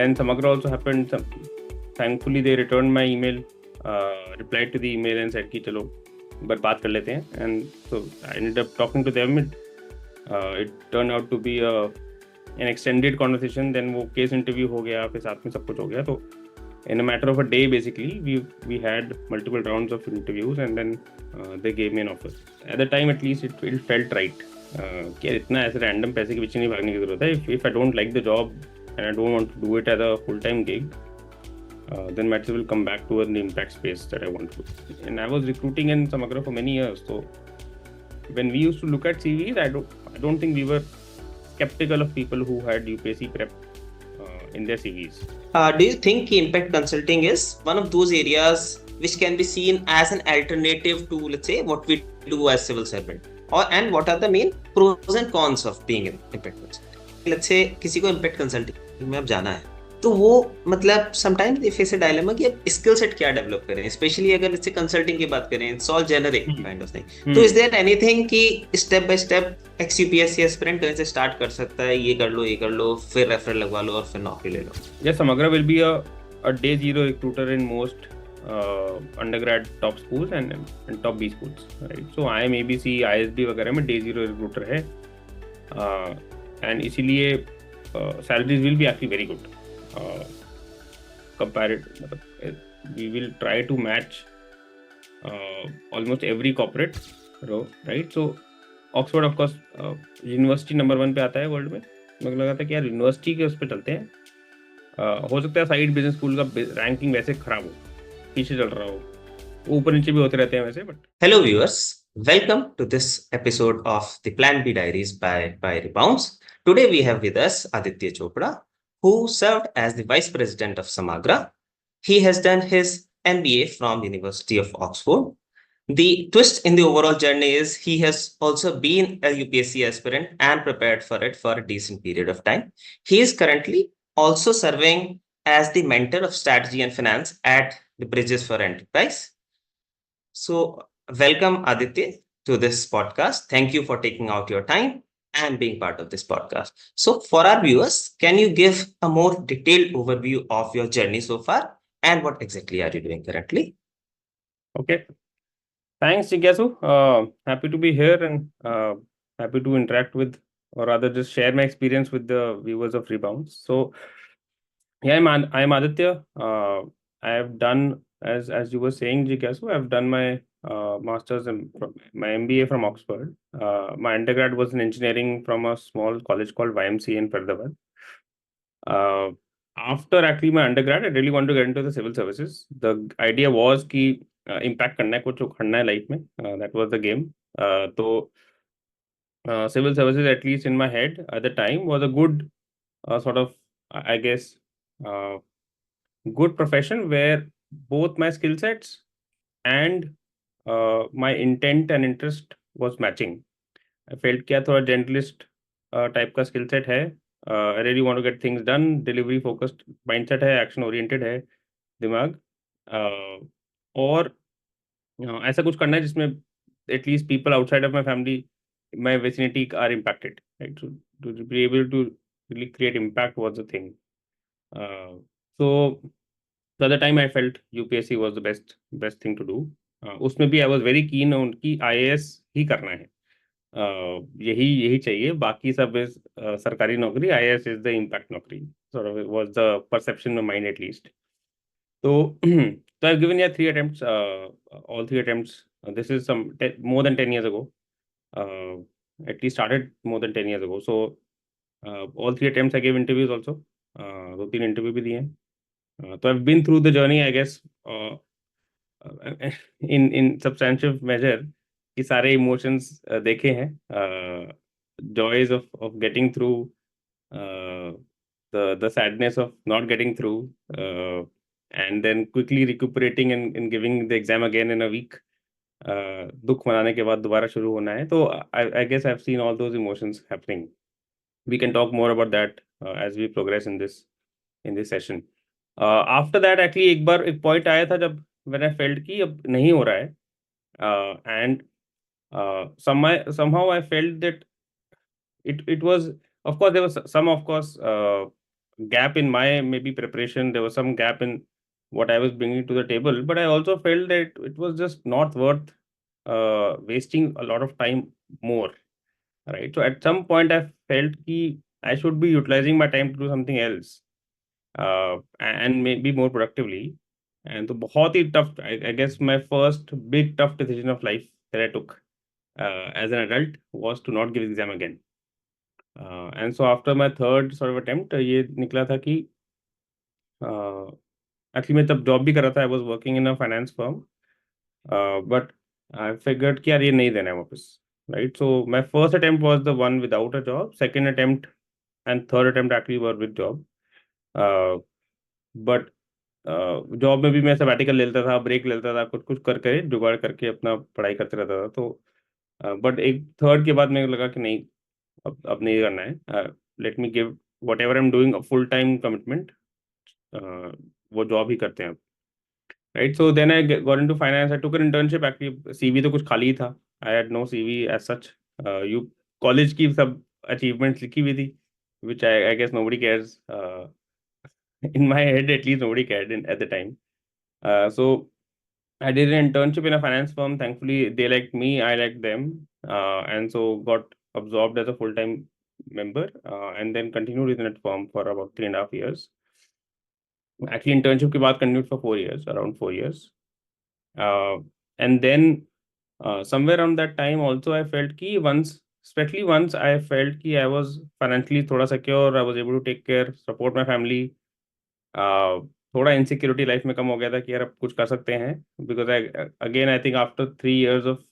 when Samagra also happened, thankfully they returned my email, replied to the email and said कि चलो but बात कर लेते हैं. And so I ended up talking to them. It turned out to be an extended conversation. Then वो case interview हो गया, फिर साथ में सब कुछ हो गया. तो in a matter of a day, basically, we had multiple rounds of interviews, and then they gave me an offer. At the time, at least, it felt right. कि यार इतना ऐसे random पैसे के पीछे नहीं भागने की जरूरत है. If I don't like the job and I don't want to do it as a full-time gig, then might as well come back to the impact space that I want to. And I was recruiting in Samagra for many years. So when we used to look at CVs, I don't think we were skeptical of people who had UPSC prep in their CVs. Do you think impact consulting is one of those areas which can be seen as an alternative to, let's say, what we do as civil servant? And what are the main pros and cons of being an impact consultant? Let's say किसी को impact consulting में अब जाना है, तो वो मतलब sometimes they face a dilemma कि अब skill set क्या develop करें, especially अगर इससे consulting की बात करें, it's all generic kind of thing. तो is there anything कि step by step ex-UPSC aspirant कहीं से start कर सकता है, ये कर लो, फिर referral लगवा लो और फिर नौकरी ले लो? Yes, Samagra will be a day zero recruiter in most undergrad top schools and top B schools, right? So IIM, ABC, ISB वगैरह में day zero recruiter है, and इसीलिए salaries will be actually very good. We will try to match almost every corporate row, right? So Oxford of course university number 1 पे आता है world में. मुझे लगा था कि यार यूनिवर्सिटी के उस पे चलते हैं. हो सकता है साइड बिजनेस स्कूल का रैंकिंग वैसे खराब हो, पीछे चल रहा हो, ऊपर नीचे भी होते रहते हैं वैसे. But Hello viewers, welcome to this episode of the Plan B Diaries by Rebounds. Today we have with us Aditya Chopra, who served as the Vice President of Samagra. He has done his MBA from University of Oxford. The twist in the overall journey is he has also been a UPSC aspirant and prepared for it for a decent period of time. He is currently also serving as the mentor of strategy and finance at the Bridges for Enterprise. So welcome Aditya to this podcast. Thank you for taking out your time and being part of this podcast. So for our viewers, can you give a more detailed overview of your journey so far and what exactly are you doing currently? Okay. Thanks, Jigyasu. Happy to be here and happy to interact with, or rather just share my experience with the viewers of Rebounds. So yeah, I'm Aditya. I have done, as you were saying, Jigyasu, I've done my master's and my MBA from Oxford. My undergrad was in engineering from a small college called YMCA in Faridabad. After actually my undergrad, I really wanted to get into the civil services. The idea was कि impact करना है, कुछ करना है life में. That was the game. तो civil services, at least in my head at the time, was a good sort of, I guess, good profession where both my skill sets and my intent and interest was matching. I felt कि थोड़ा generalist type का skill set है. I really want to get things done. Delivery focused mindset है, action oriented है दिमाग, और ऐसा कुछ करना है जिसमें at least people outside of my family, my vicinity are impacted, right? To be able to really create impact was the thing. So at the time I felt UPSC was the best thing to do. उसमें भी I was very keen on कि IAS ही करना है. यही चाहिए, बाकी सब is सरकारी नौकरी, IAS is the impact नौकरी, sort of was the perception of mine at least. So I've given 3 attempts, all 3 attempts. This is more than 10 years ago. At least started more than 10 years ago. So all 3 attempts I gave interviews also. 2-3 interview भी दिए हैं. So I've been through the journey, I guess, in substantive measure, कि सारे emotions देखे हैं. Joys of getting through, the sadness of not getting through, and then quickly recuperating and giving the exam again in a week. दुख मनाने के बाद दोबारा शुरू होना है. तो I guess I've seen all those emotions happening. We can talk more about that as we progress in this session. After that, actually एक point आया था जब when I felt कि अब नहीं हो रहा है, and somehow I felt that it was, of course there was some, of course, gap in my maybe preparation. There was some gap in what I was bringing to the table, but I also felt that it was just not worth wasting a lot of time more, right? So at some point, I felt कि I should be utilizing my time to do something else, and maybe more productively. And तो बहुत ही tough, I guess my first big tough decision of life that I took as an adult was to not give exam again. And so after my third sort of attempt, ये निकला था कि actually मैं तब job भी कर रहा था. I was working in a finance firm, but I figured कि यार ये नहीं देना है वापस, right? So my first attempt was the one without a job. Second attempt and third attempt actually were with job. But job में भी मैं सबैटिकल ले लेता था, ब्रेक ले लेता था, कुछ कुछ करके जुगाड़ करके अपना पढ़ाई करते रहता था. तो बट एक थर्ड के बाद मेरे को लगा कि नहीं, अब नहीं करना है. Let me give whatever I am doing a full time commitment, वो जॉब ही करते हैं. Right, so then I got into finance. I took an internship. Actually CV तो कुछ खाली ही था. I had no CV as such. You college की सब अचीवमेंट्स लिखी हुई थी, which I guess nobody cares. In my head, at least nobody cared at the time. So I did an internship in a finance firm. Thankfully, they liked me, I liked them, and so got absorbed as a full-time member, and then continued within that firm for about 3.5 years. Actually, internship के बाद continued for 4 years, around 4 years. And then somewhere around that time also I felt कि once, especially once I felt कि I was financially थोड़ा secure, I was able to take care, support my family. थोड़ा insecurity life में कम हो गया था कि यार अब कुछ कर सकते हैं. Because I again I think after 3 years of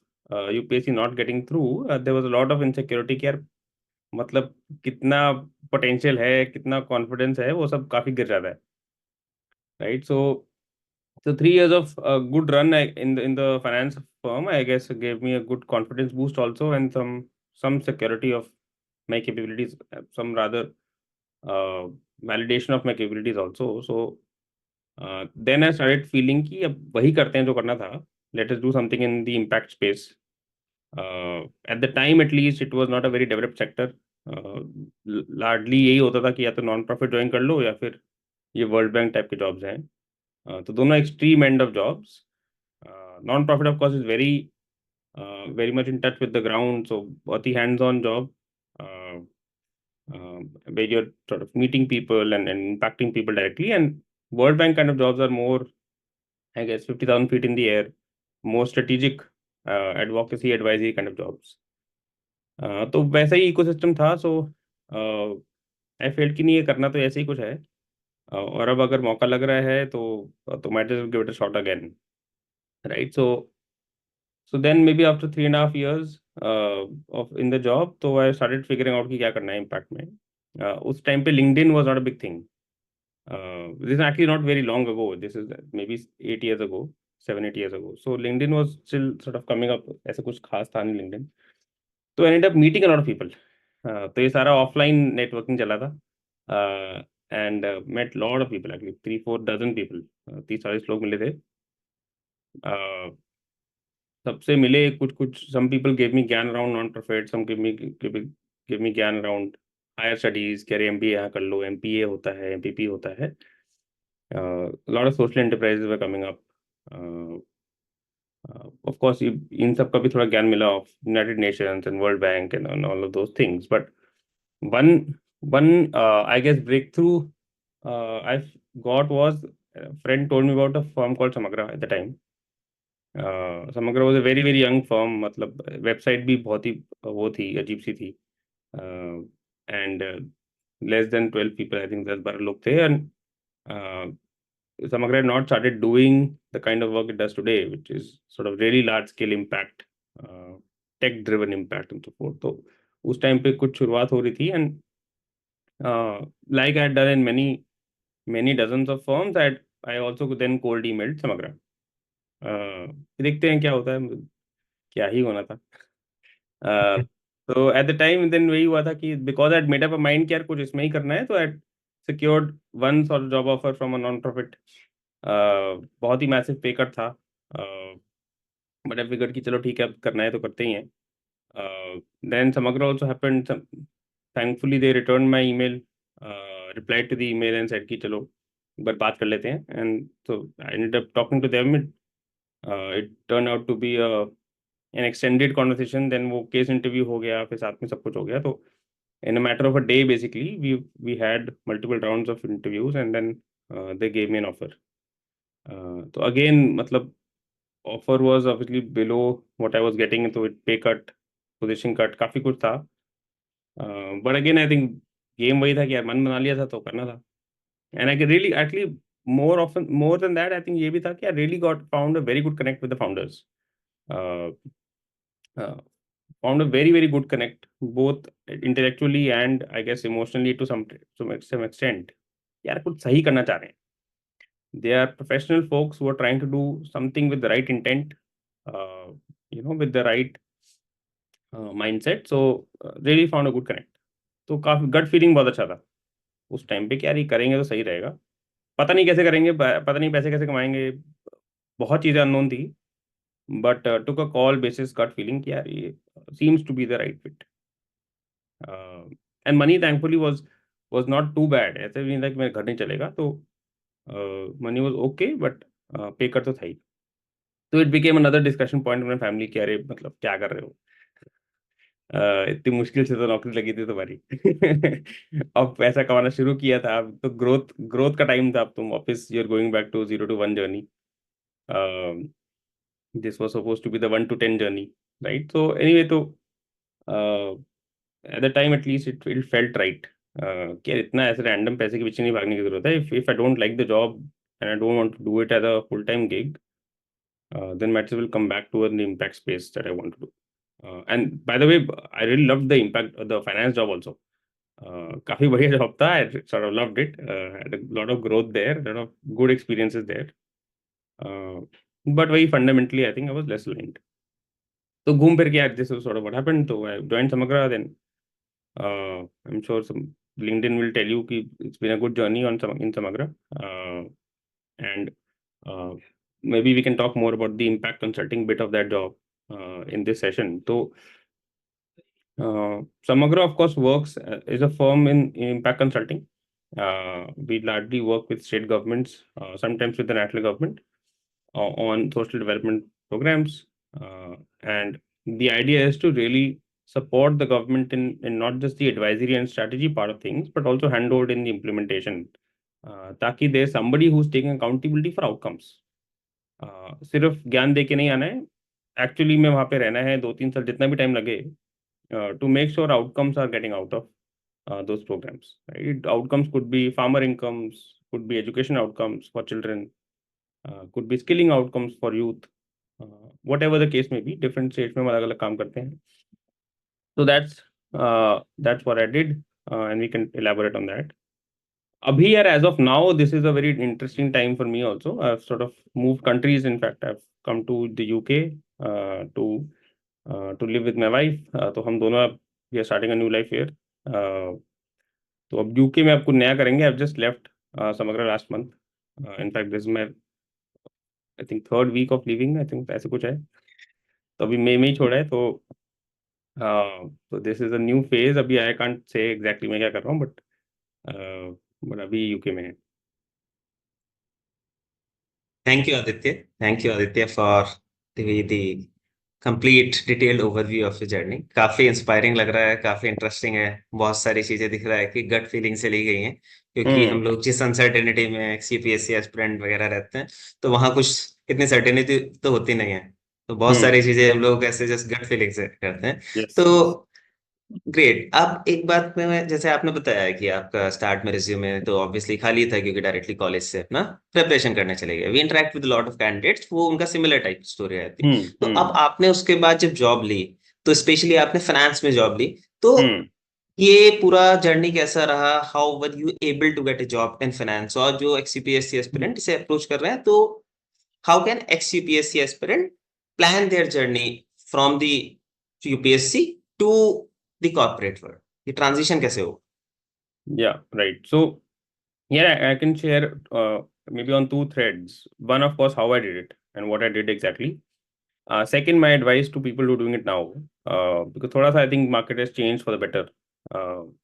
UPSC not getting through, there was a lot of insecurity कि यार मतलब कितना पोटेंशियल है, कितना कॉन्फिडेंस है, वो सब काफी गिर जाता है, right? So 3 years of good run in the finance firm, I guess, gave me a good confidence boost also, and some security of my capabilities, some rather validation of my capabilities also. So then I started feeling कि अब वही करते हैं जो करना था. Let us do something in the impact space. At the time, at least, it was not a very developed sector. Largely यही होता था कि या तो नॉन प्रॉफिट ज्वाइन कर लो या फिर ये वर्ल्ड बैंक टाइप के जॉब्स हैं. तो दोनों extreme end of jobs. Non-profit, of course, is very much in touch with the ground, so बहुत ही hands-on job, where you're sort of meeting people and impacting people directly. And World Bank kind of jobs are more, I guess, 50,000 feet in the air, more strategic, advocacy, advisory kind of jobs. तो वैसा ही ecosystem था. सो आई felt कि नहीं, ये करना तो ऐसे ही कुछ है, और अब अगर मौका लग रहा है तो might as well give it a shot again, right? So then maybe after 3.5 years of in the job, तो I started figuring out कि क्या करना है impact में. उस टाइम पे LinkedIn was not a big thing. This is actually not very long ago. This is maybe 8 years ago, 7-8 years ago. So LinkedIn was still sort of coming up. ऐसा कुछ खास था नहीं LinkedIn. तो I ended up meeting a lot of people. तो ये सारा offline networking चला था. And met lot of people, actually 3-4 dozen people. 30-40 लोग मिले थे. सबसे मिले कुछ कुछ. सम पीपल गिव मी ज्ञान around non profit, some give me ज्ञान अराउंड हायर स्टडीज. कह रहे एमबीए यहाँ कर लो, एमपीए होता है, एमपीपी होता है. Lot of social enterprises were coming up. Of course इन सब का भी थोड़ा ज्ञान मिला, of United Nations and World Bank and all of those things. But one one I guess breakthrough I got was, friend told me about a firm called Samagra at the time. Samagra was a very very young firm. मतलब website भी बहुत ही वो थी, अजीब सी थी. And less than 12 people, I think 10-12 लोग थे. एंड समग्र had not started doing the kind of work it does today, which is sort of really large scale impact, tech driven impact and so forth. तो उस time पे कुछ शुरुआत हो रही थी. And like I had done in many dozens of firms, I also then cold emailed समग्र. देखते हैं क्या होता है. क्या ही होना था. तो एट द टाइम देन वही हुआ था कि because I made up a mind कि यार कुछ इसमें ही करना है, तो I secured one sort job offer from a non profit. बहुत ही मैसिव पे कट था, बट आई फिगर्ड कि चलो ठीक है, अब करना है तो करते ही हैं. देन समग्र also happened. Thankfully they return my email replied to the email and said कि चलो एक बार बात कर लेते हैं, and so I ended up talking to them. It turned out to be an extended conversation. Then वो case interview हो गया, फिर साथ में सब कुछ हो गया. तो in a matter of a day, basically, we had multiple rounds of interviews, and then they gave me an offer. So again, मतलब offer was obviously below what I was getting, so it pay cut, position cut, काफी कुछ था. But again, I think game वही था कि यार मन बना लिया था तो करना था. And I could really actually more than that, I think ये भी था कि I really found a very good connect with the founders. Uh, Found a very good connect, both intellectually and I guess emotionally to some extent. यार कुछ सही करना चाह रहे हैं. They are professional folks who are trying to do something with the right intent, with the right mindset. So really found a good connect. तो काफी gut feeling बहुत अच्छा था उस टाइम पे कि यार ये करेंगे तो सही रहेगा. पता नहीं कैसे करेंगे, पता नहीं पैसे कैसे कमाएंगे, बहुत चीजें अननोन थी. But took a call basis gut feeling कि यार ये seems to be the right fit. And money thankfully was not too bad. ऐसे भी नहीं था कि मेरे घर नहीं चलेगा. तो money was okay, but pay cut तो था ही. So it became another discussion point in my family कि अरे मतलब क्या कर रहे हो, इतनी मुश्किल से तो नौकरी लगी थी तुम्हारी. अब पैसा कमाना शुरू किया था, अब तो ग्रोथ का टाइम था, अब तुम वापस you are going back to 0 to 1 journey. This was supposed to be the 1 to 10 journey, right? So anyway, तो at the time at least it felt right. कि यार इतना ऐसे रैंडम पैसे के पीछे नहीं भागने की जरूरत है. If I don't like the job and I don't want to do it as a full-time gig, then might as well come back to the impact space that I want to do. And by the way, I really loved the impact the finance job also. काफी बढ़िया job था. I sort of loved it. Had a lot of growth there, a lot of good experiences there. But very fundamentally, I think I was less aligned. So घूम फिर के यार this is sort of what happened. So I joined Samagra. Then I'm sure some LinkedIn will tell you कि it's been a good journey in Samagra. And maybe we can talk more about the impact consulting bit of that job in this session. So Samagra, of course, works is a firm in impact consulting. We largely work with state governments, sometimes with the national government, on social development programs. And the idea is to really support the government in not just the advisory and strategy part of things, but also handhold in the implementation. ताकि there's somebody who's taking accountability for outcomes. सिर्फ ज्ञान दे के नहीं आना है, actually में वहाँ पे रहना है 2-3 साल, जितना भी टाइम लगे, to make sure outcomes are getting out of those programs. Right? Outcomes could be farmer incomes, could be education outcomes for children, could be skilling outcomes for youth, whatever the case may be. Different states में अलग अलग काम करते हैं. So that's what I did, and we can elaborate on that. Abhi yaar, as of now, this is a very interesting time for me also. I've sort of moved countries. In fact, I've come to the UK to live with my wife. तो हम दोनों अब we are starting a new life here. तो अब UK में अब कुछ नया करेंगे. I've just left Samagra last month. In fact, this is my I think 3rd week of leaving. I think ऐसे कुछ है. तो अभी मई में ही छोड़ा है. तो this is a new phase. अभी I can't say exactly मैं क्या कर रहा हूँ, but अभी UK में है. Thank you, Aditya. Thank you, Aditya, for the complete detailed overview of your journey. काफी इंस्पायरिंग लग रहा है, काफी इंटरेस्टिंग है. बहुत सारी चीजें दिख रहा है कि गट फीलिंग से ली गई हैं, क्योंकि हम लोग जिस अनसर्टेनिटी में CPSC एस्पिरेंट वगैरह रहते हैं, तो वहाँ कुछ इतनी सर्टेनिटी तो होती नहीं है. तो बहुत सारी चीजें हम लोग ऐसे जस्ट गट फीलिंग से करते हैं. Yes. तो ग्रेट. अब एक बात में, जैसे आपने बताया कि आपका स्टार्ट में रिज्यूमे तो ऑब्वियसली खाली था, क्योंकि डायरेक्टली कॉलेज से अपना प्रिपरेशन करने चले गए. We interact with lot of candidates, वो उनका सिमिलर टाइप स्टोरी रहती. तो अब आपने उसके बाद जब जॉब ली, तो स्पेशली आपने फाइनेंस में जॉब ली, तो ये पूरा जर्नी कैसा रहा? How were you able to get a job in finance? और जो XCPSC एस्पिरेंट इसे अप्रोच कर रहे हैं, तो how can XCPSC aspirant plan their journey from the UPSC to the corporate world? The transition कैसे हो? Yeah, right. So yeah, I can share maybe on 2 threads. One, of course, how I did it and what I did exactly. Second, my advice to people who are doing it now, because thoda sa I think market has changed for the better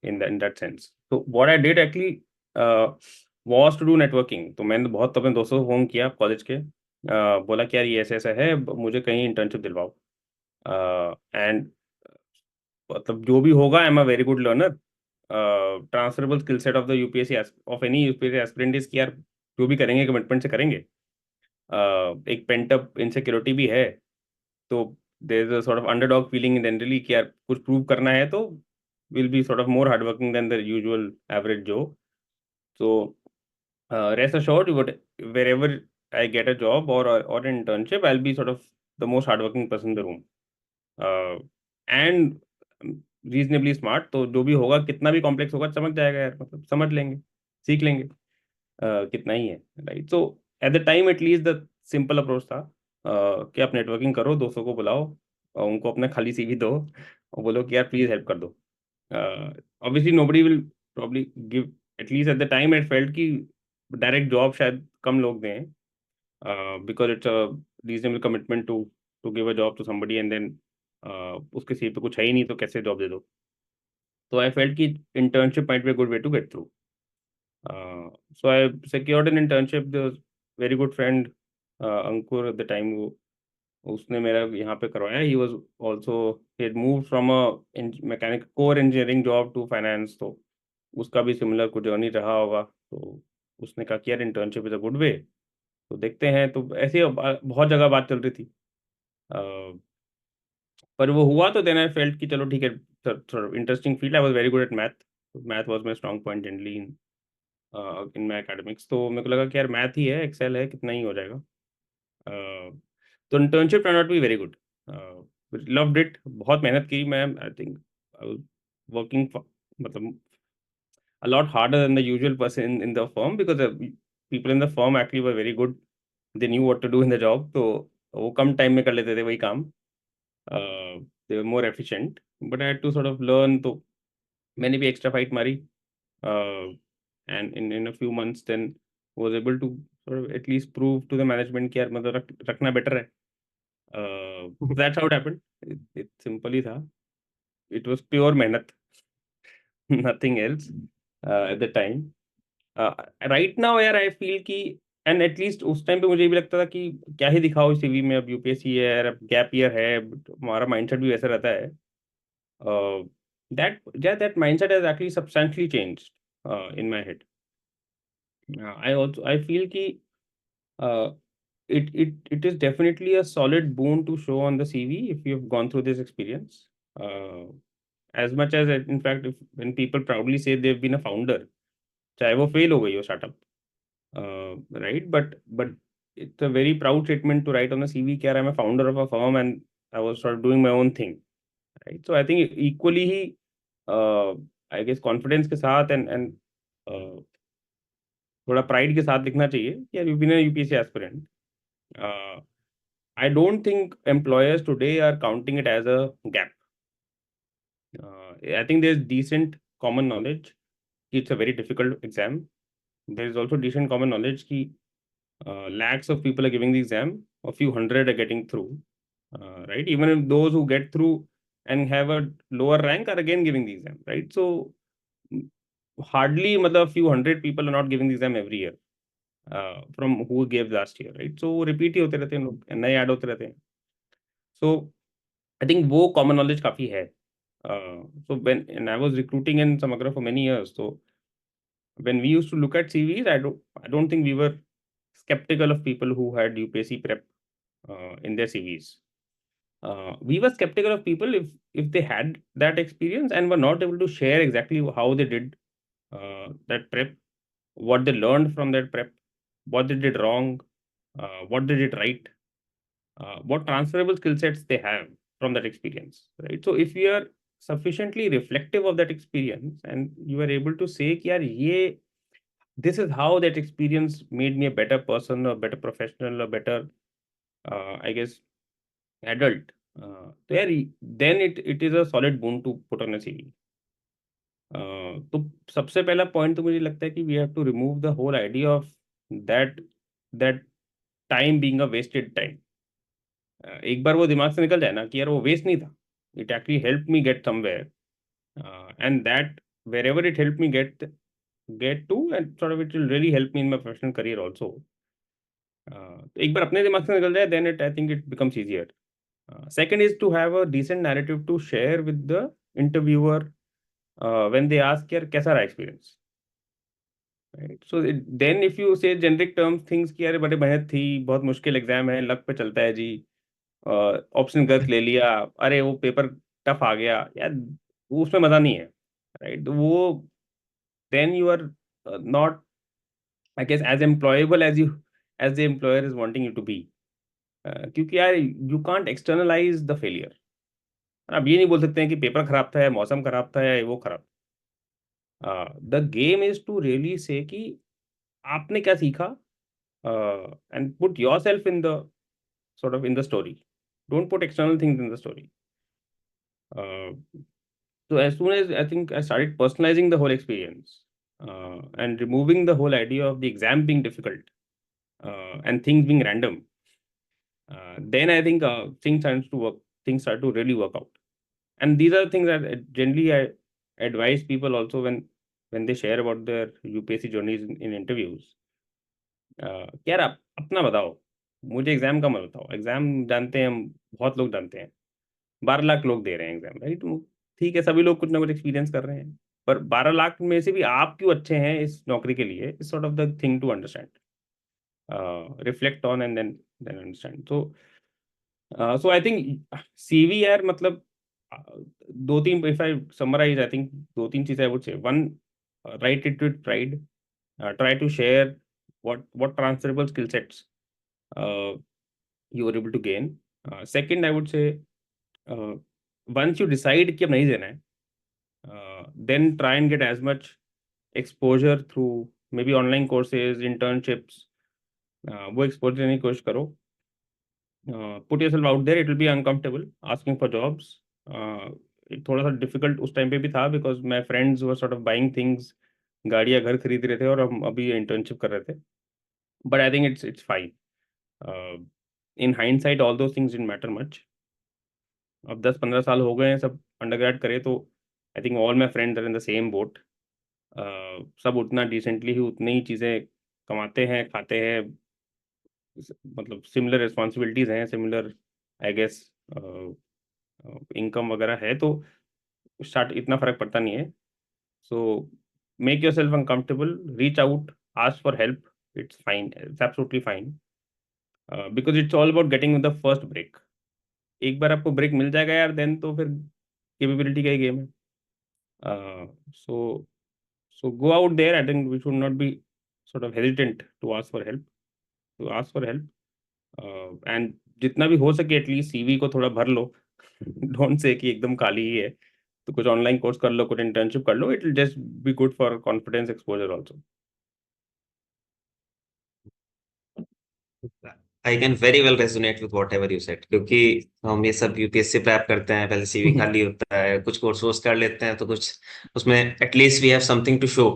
in that sense. So what I did actually, was to do networking. तो मैंने बहुत अपने दोस्तों को phone किया college के, बोला कि यार ये ऐसा ऐसा है, मुझे कहीं इंटर्नशिप दिलवाओ। एंड मतलब जो भी होगा, I am a very good learner. Transferable skill set of the UPSC of any UPSC aspirant is कि यार जो भी करेंगे कमिटमेंट से करेंगे। एक पेंट अप इनसिक्योरिटी भी है, तो there is a sort of underdog feeling generally कि यार कुछ प्रूव करना है, तो will be sort of more hard working than the usual average जो। So rest assured, wherever I get a job or an internship, I'll be sort of the most hardworking person in the room, and reasonably smart. तो जो भी होगा, कितना भी complex होगा, समझ जाएगा यार, मतलब समझ लेंगे, सीख लेंगे, कितना ही है, right. So eight the time at least the simple approach था, कि आप नेटवर्किंग करो, दोस्तों को बुलाओ और उनको अपना खाली सीवी दो और बोलो कि यार प्लीज हेल्प कर दो। Obviously nobody will probably give, at least at the time I felt कि डायरेक्ट जॉब शायद कम लोग दें, because it's a reasonable commitment to give a job to somebody and then उसके सीट पे कुछ है ही नहीं तो कैसे जॉब दे दो। तो आई फेल्ट कि internship might be a good way to get through. So I secured an internship. There was very good friend, Ankur at the time, वो उसने मेरा यहाँ पे करवाया। He was also, he had moved from a mechanic core engineering job to finance, तो उसका भी similar कुछ जर्नी रहा होगा। तो उसने कहा कि यार इंटर्नशिप इज अ गुड वे, तो देखते हैं। तो ऐसे ही बहुत जगह बात चल रही थी, पर वो हुआ तो देन आई फेल्ट कि चलो ठीक है, interesting field. I was very good at math, math was my strong point generally in my academics. तो मेरे को लगा कि यार मैथ ही है, एक्सेल है, कितना ही हो जाएगा। तो internship turn out be very good, loved it. बहुत मेहनत की मैं, आई थिंक वर्किंग मतलब a lot harder than the usual person in the firm, because the people in the firm actually were very good. They knew what to do in the job, तो वो कम time में कर लेते थे वही काम। they were more efficient, but I had to sort of learn, तो मैंने भी extra fight मारी, uh, and in a few months then was able to sort of at least prove to the management कि यार मतलब रखना better है। That's how it happened. It simple ही था, it was pure मेहनत, nothing else at the time. Right now यार I feel कि, and at least उस टाइम पे मुझे भी लगता था कि क्या ही दिखाओ सीवी में, अब यूपीएससी है यार, अब गैप ईयर है, हमारा माइंडसेट भी वैसा रहता है। That mindset has actually substantially changed in my head. I feel कि it is definitely a solid boon to show on the CV if you've gone through this experience. As much as in fact, if when people proudly say they've been a founder, चाहे वो fail हो गई हो startup, right? But it's a very proud statement to write on the CV कि यार I'm a founder of a firm and I was sort of doing my own thing, right? So I think equally he, I guess confidence के साथ and थोड़ा pride के साथ लिखना चाहिए कि यार you've been a UPSC aspirant. I don't think employers today are counting it as a gap. I think there's decent common knowledge. It's a very difficult exam. There is also decent common knowledge कि lakhs of people are giving the exam, a few hundred are getting through, right? Even if those who get through and have a lower rank are again giving the exam, right? So hardly मतलब a few hundred people are not giving the exam every year, from who gave last year, right? So repeat ही होते रहते हैं लोग, नए add होते रहते हैं। So I think वो common knowledge काफ़ी है। So when I was recruiting in Samagra for many years, so when we used to look at CVs, I don't think we were skeptical of people who had UPSC prep in their CVs. We were skeptical of people if they had that experience and were not able to share exactly how they did that prep, what they learned from that prep, what they did wrong, what they did right, what transferable skill sets they have from that experience, right? So if you are sufficiently reflective of that experience and you are able to say कि यार ये, this is how that experience made me a better person, a better professional, a better, I guess, adult, तो यार then it is a solid boon to put on a CV. तो सबसे पहला point तो मुझे लगता है कि we have to remove the whole idea of that that time being a wasted time. एक बार वो दिमाग से निकल जाए ना कि यार वो वेस्ट नहीं था, it actually help me get somewhere, and that wherever it help me get, get to, and sort of it will really help me in my professional career also. तो एक बार अपने दिमाग से निकल जाए, then I think it becomes easier. Second is to have a decent narrative to share with the interviewer when they ask यार कैसा रहा experience. Right. So then if you say generic terms things कि अरे बड़े मेहनत थी, बहुत मुश्किल एग्जाम है, लक पे चलता है जी, ऑप्शन गलत ले लिया, अरे वो पेपर टफ आ गया यार, वो उसमें मजा नहीं है, राइट? तो वो then you are not, I guess, as employable as the employer is wanting you to be. क्योंकि यार you can't externalize the failure. आप ये नहीं बोल सकते हैं कि पेपर खराब था या मौसम खराब था या वो खराब। The game is to really say कि आपने क्या सीखा, and put yourself in the sort of in the story. Don't put external things in the story. So as soon as I think I started personalizing the whole experience, and removing the whole idea of the exam being difficult, and things being random, then I think things start to work. Things start to really work out. And these are things that generally I advise people also when they share about their UPSC journeys in interviews. यार आप अपना बताओ, मुझे exam का मत बताओ। Exam जानते हैं हम, बहुत लोग जानते हैं, 12 लाख लोग दे रहे हैं एग्जाम, राइट? ठीक है, सभी लोग कुछ ना कुछ एक्सपीरियंस कर रहे हैं, पर 12 लाख में से भी आप क्यों अच्छे हैं इस नौकरी के लिए, is sort of the thing to understand, reflect on and then understand. So I think CV यार, मतलब दो तीन, if I summarise, I think दो तीन चीजें I would say. One, write it with pride, try to share what transferable skill sets you were able to gain. Second, I would say, once you decide कि अब नहीं देना है, then try and get as much exposure through maybe online courses, internships. वो exposure लेने की कोशिश करो. Put yourself out there. It will be uncomfortable asking for jobs. थोड़ा सा डिफिकल्ट उस टाइम पे भी था, because my friends were sort of buying things, गाड़ियाँ घर खरीद रहे थे और हम अभी इंटर्नशिप कर रहे थे। But I think it's fine. In hindsight all those things didn't matter much. अब 10-15 साल हो गए हैं सब अंडरग्रेड करे, तो I think all my friends are in the same boat. सब उतना डिसेंटली ही उतनी ही चीज़ें कमाते हैं, खाते हैं, मतलब सिमिलर रिस्पॉन्सिबिलिटीज़ हैं, सिमिलर आई गेस इनकम वगैरह है, तो स्टार्ट इतना फर्क पड़ता नहीं है। So make yourself uncomfortable, reach out, ask for help, it's fine, it's absolutely fine, because it's all about getting the first break. एक बार आपको ब्रेक मिल जाएगा यार, देन तो फिर कैपेबिलिटी का ही गेम है। So go out there. I think we should not be sort of hesitant to ask for help, and जितना भी हो सके एटलीस्ट सीवी को थोड़ा भर लो। डोंट से कि एकदम खाली ही है, तो कुछ ऑनलाइन कोर्स कर लो, कुछ इंटर्नशिप कर लो, it will just be good for confidence exposure also. I can very well resonate with whatever you said, क्योंकि हम ये सब यूपीएससी प्रैप करते हैं, पहले सीवी खाली होता है, कुछ कोर्स कर लेते हैं, तो कुछ उसमें at least we have something to show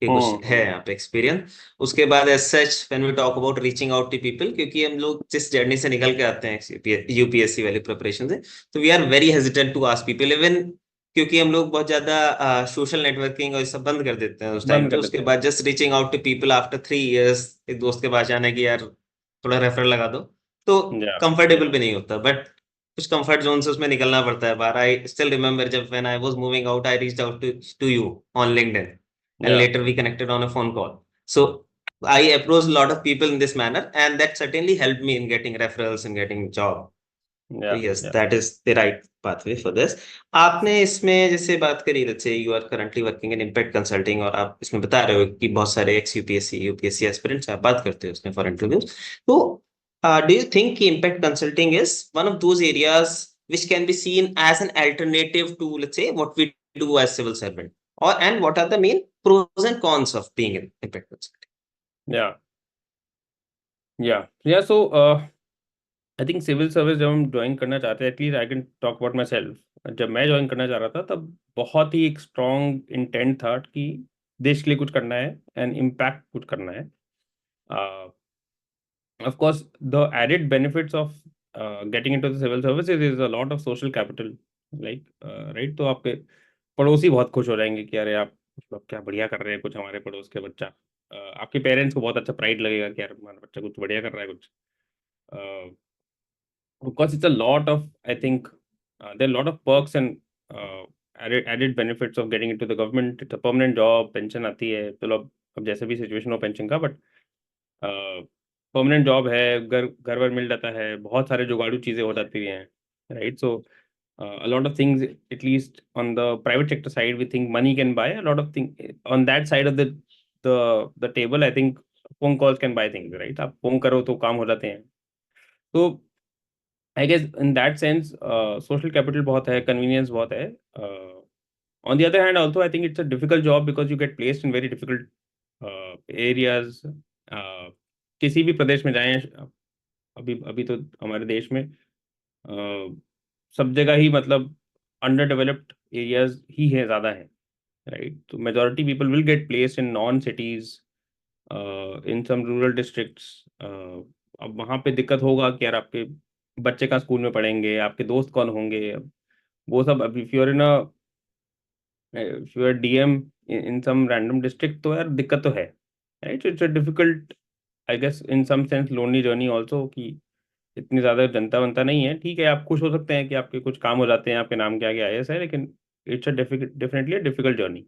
कि कुछ है यहाँ पे एक्सपीरियंस। उसके बाद as such when we talk about reaching out to people, क्योंकि हम लोग जिस जर्नी से निकल के आते हैं यूपीएससी वाली प्रिपरेशन से, तो we are very hesitant to ask people, even क्योंकि हम लोग बहुत ज्यादा सोशल नेटवर्किंग और सब बंद कर देते हैं उस टाइम पे। उसके बाद just reaching out to people after 3 years, एक दोस्त के पास जाने की यार थोड़ा रेफरल लगा दो, तो कंफर्टेबल भी नहीं होता, बट कुछ कंफर्ट जोन से उसमें निकलना पड़ता है बाहर। आई स्टिल रिमेम्बर जब when I was moving out, I reached out to you on LinkedIn, and later we connected on a phone call. So I approached a lot of people in this manner, and that certainly helped me in getting referrals and getting job. So yes, that is the right pathway for this. आपने इसमें जैसे बात करी, let's say you are currently working in Impact Consulting, और आप इसमें बता रहे हो कि बहुत सारे ex UPSC aspirants आप बात करते हो उसमें for interviews, तो do you think कि Impact Consulting is one of those areas which can be seen as an alternative to, let's say, what we do as civil servant, or and what are the main pros and cons of being in Impact Consulting? या सो I think civil service जब हम join करना चाहते हैं, at least I can talk about my self, जब मैं join करना चाह रहा था तब बहुत ही एक स्ट्रॉन्ग इंटेंट था कि देश के लिए कुछ करना है एंड इम्पैक्ट कुछ करना है। Of course the added benefits of getting into the civil services is a lot of social capital, like right. तो आपके पड़ोसी बहुत खुश हो जाएंगे कि अरे आप कुछ लोग क्या बढ़िया कर रहे हैं, कुछ हमारे पड़ोस के बच्चा, आपके पेरेंट्स को बहुत अच्छा प्राइड लगेगा कि यार हमारा बच्चा कुछ बढ़िया कर रहा है कुछ. Because it's a lot of, I think, there are a lot of perks and added benefits of getting into the government. It's a permanent job, pension आती है, चलो अब जैसे भी सिचुएशन हो पेंशन का, बट परमानेंट जॉब है, घर घर वर मिल जाता है, बहुत सारे जुगाड़ू चीज़ें हो जाती हैं, right. So a lot of things, at least on the private sector side, we think money can buy a lot of things. On that side of the table, I think phone calls can buy things, right. आप phone करो तो काम हो जाते हैं. तो I guess in that sense social capital बहुत है, कन्वीनियंस बहुत है. On the other hand also I think it's a difficult job because you get placed in very difficult areas. किसी भी प्रदेश में जाएं, अभी अभी तो हमारे देश में सब जगह ही मतलब अंडर डेवलप्ड एरियाज ही है, ज़्यादा है, राइट. तो majority people will get placed in non cities, in some rural districts. अब वहाँ पे दिक्कत होगा कि यार आपके बच्चे का स्कूल में पढ़ेंगे, आपके दोस्त कौन होंगे, वो सब. अब if you are DM in some random district, तो यार दिक्कत तो है, right. It's a difficult, I guess in some sense lonely journey also, कि इतनी ज़्यादा जनता बनता नहीं है. ठीक है, आप खुश हो सकते हैं कि आपके कुछ काम हो जाते हैं, आपके नाम के आगे आईएएस है, लेकिन it's a definitely a difficult journey.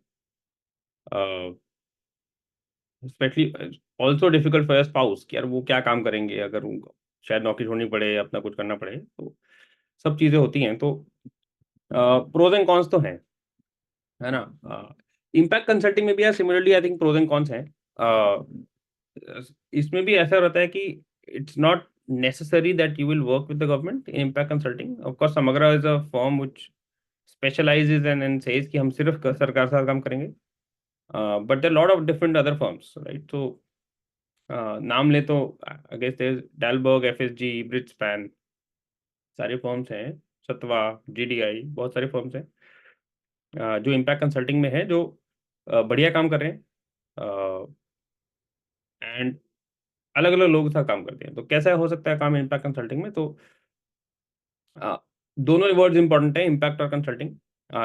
Specially also difficult for spouse कि यार वो क्या काम करेंगे अगर उनको शायद नौकरी छोड़नी पड़े, अपना कुछ करना पड़े. तो सब चीज़ें होती हैं. तो प्रोज एंड कॉन्स तो हैं, है ना. इम्पैक्ट कंसल्टिंग में भी यार similarly I think pros and cons हैं. इसमें भी ऐसा रहता है कि it's not necessary that you will work with the government in impact consulting. Of course, Samagra is a firm which specializes and says कि हम सिर्फ सरकार के साथ काम करेंगे. But there are a lot of different other firms, right? So नाम ले तो आई गेस डालबर्ग, एफएसजी, ब्रिड्सपैन, सारे फर्म्स हैं, सतवा, जीडीआई, बहुत सारे फर्म्स हैं जो इम्पैक्ट कंसल्टिंग में है, जो बढ़िया काम कर रहे हैं एंड अलग अलग लोगों के साथ काम करते हैं. तो कैसा हो सकता है काम इम्पैक्ट कंसल्टिंग में? तो दोनों वर्ड्स इंपॉर्टेंट है, इम्पैक्ट और कंसल्टिंग.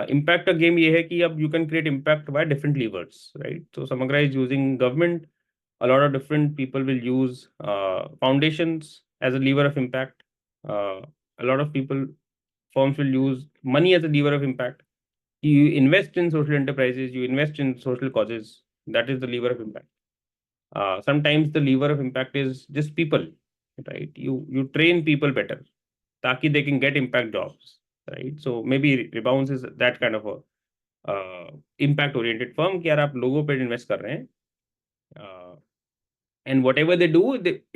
इम्पैक्ट का गेम ये है कि अब you can create impact by different levers, right. तो Samagra is using government. A lot of different people will use foundations as a lever of impact. A lot of people, firms will use money as a lever of impact. You invest in social enterprises, you invest in social causes. That is the lever of impact. Sometimes the lever of impact is just people, right? You train people better, ताकि they can get impact jobs, right? So maybe Rebounds is that kind of a impact oriented firm कि यार आप लोगों पे invest कर रहे हैं. And whatever they do,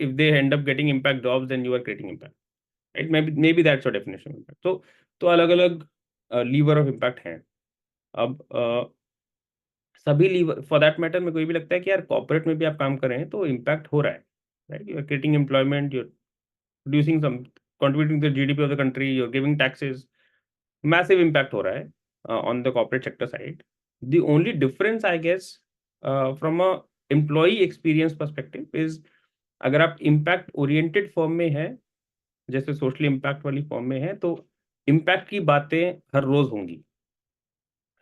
if they end up getting impact jobs, then you are creating impact, right? Maybe that's your definition of impact. तो अलग अलग लीवर ऑफ इम्पैक्ट हैं. अब सभी लीवर फॉर दैट मैटर में कोई भी लगता है कि यार कॉर्पोरेट में भी आप काम कर रहे हैं तो इम्पैक्ट हो रहा है, right. You are creating employment, you are producing some, contributing to the GDP of the country, you are giving taxes. Massive impact हो रहा है on the corporate sector side. The only difference I guess from a employee experience perspective is, अगर आप impact oriented form में है, जैसे social impact वाली form में है, तो इम्पैक्ट की बातें हर रोज होंगी,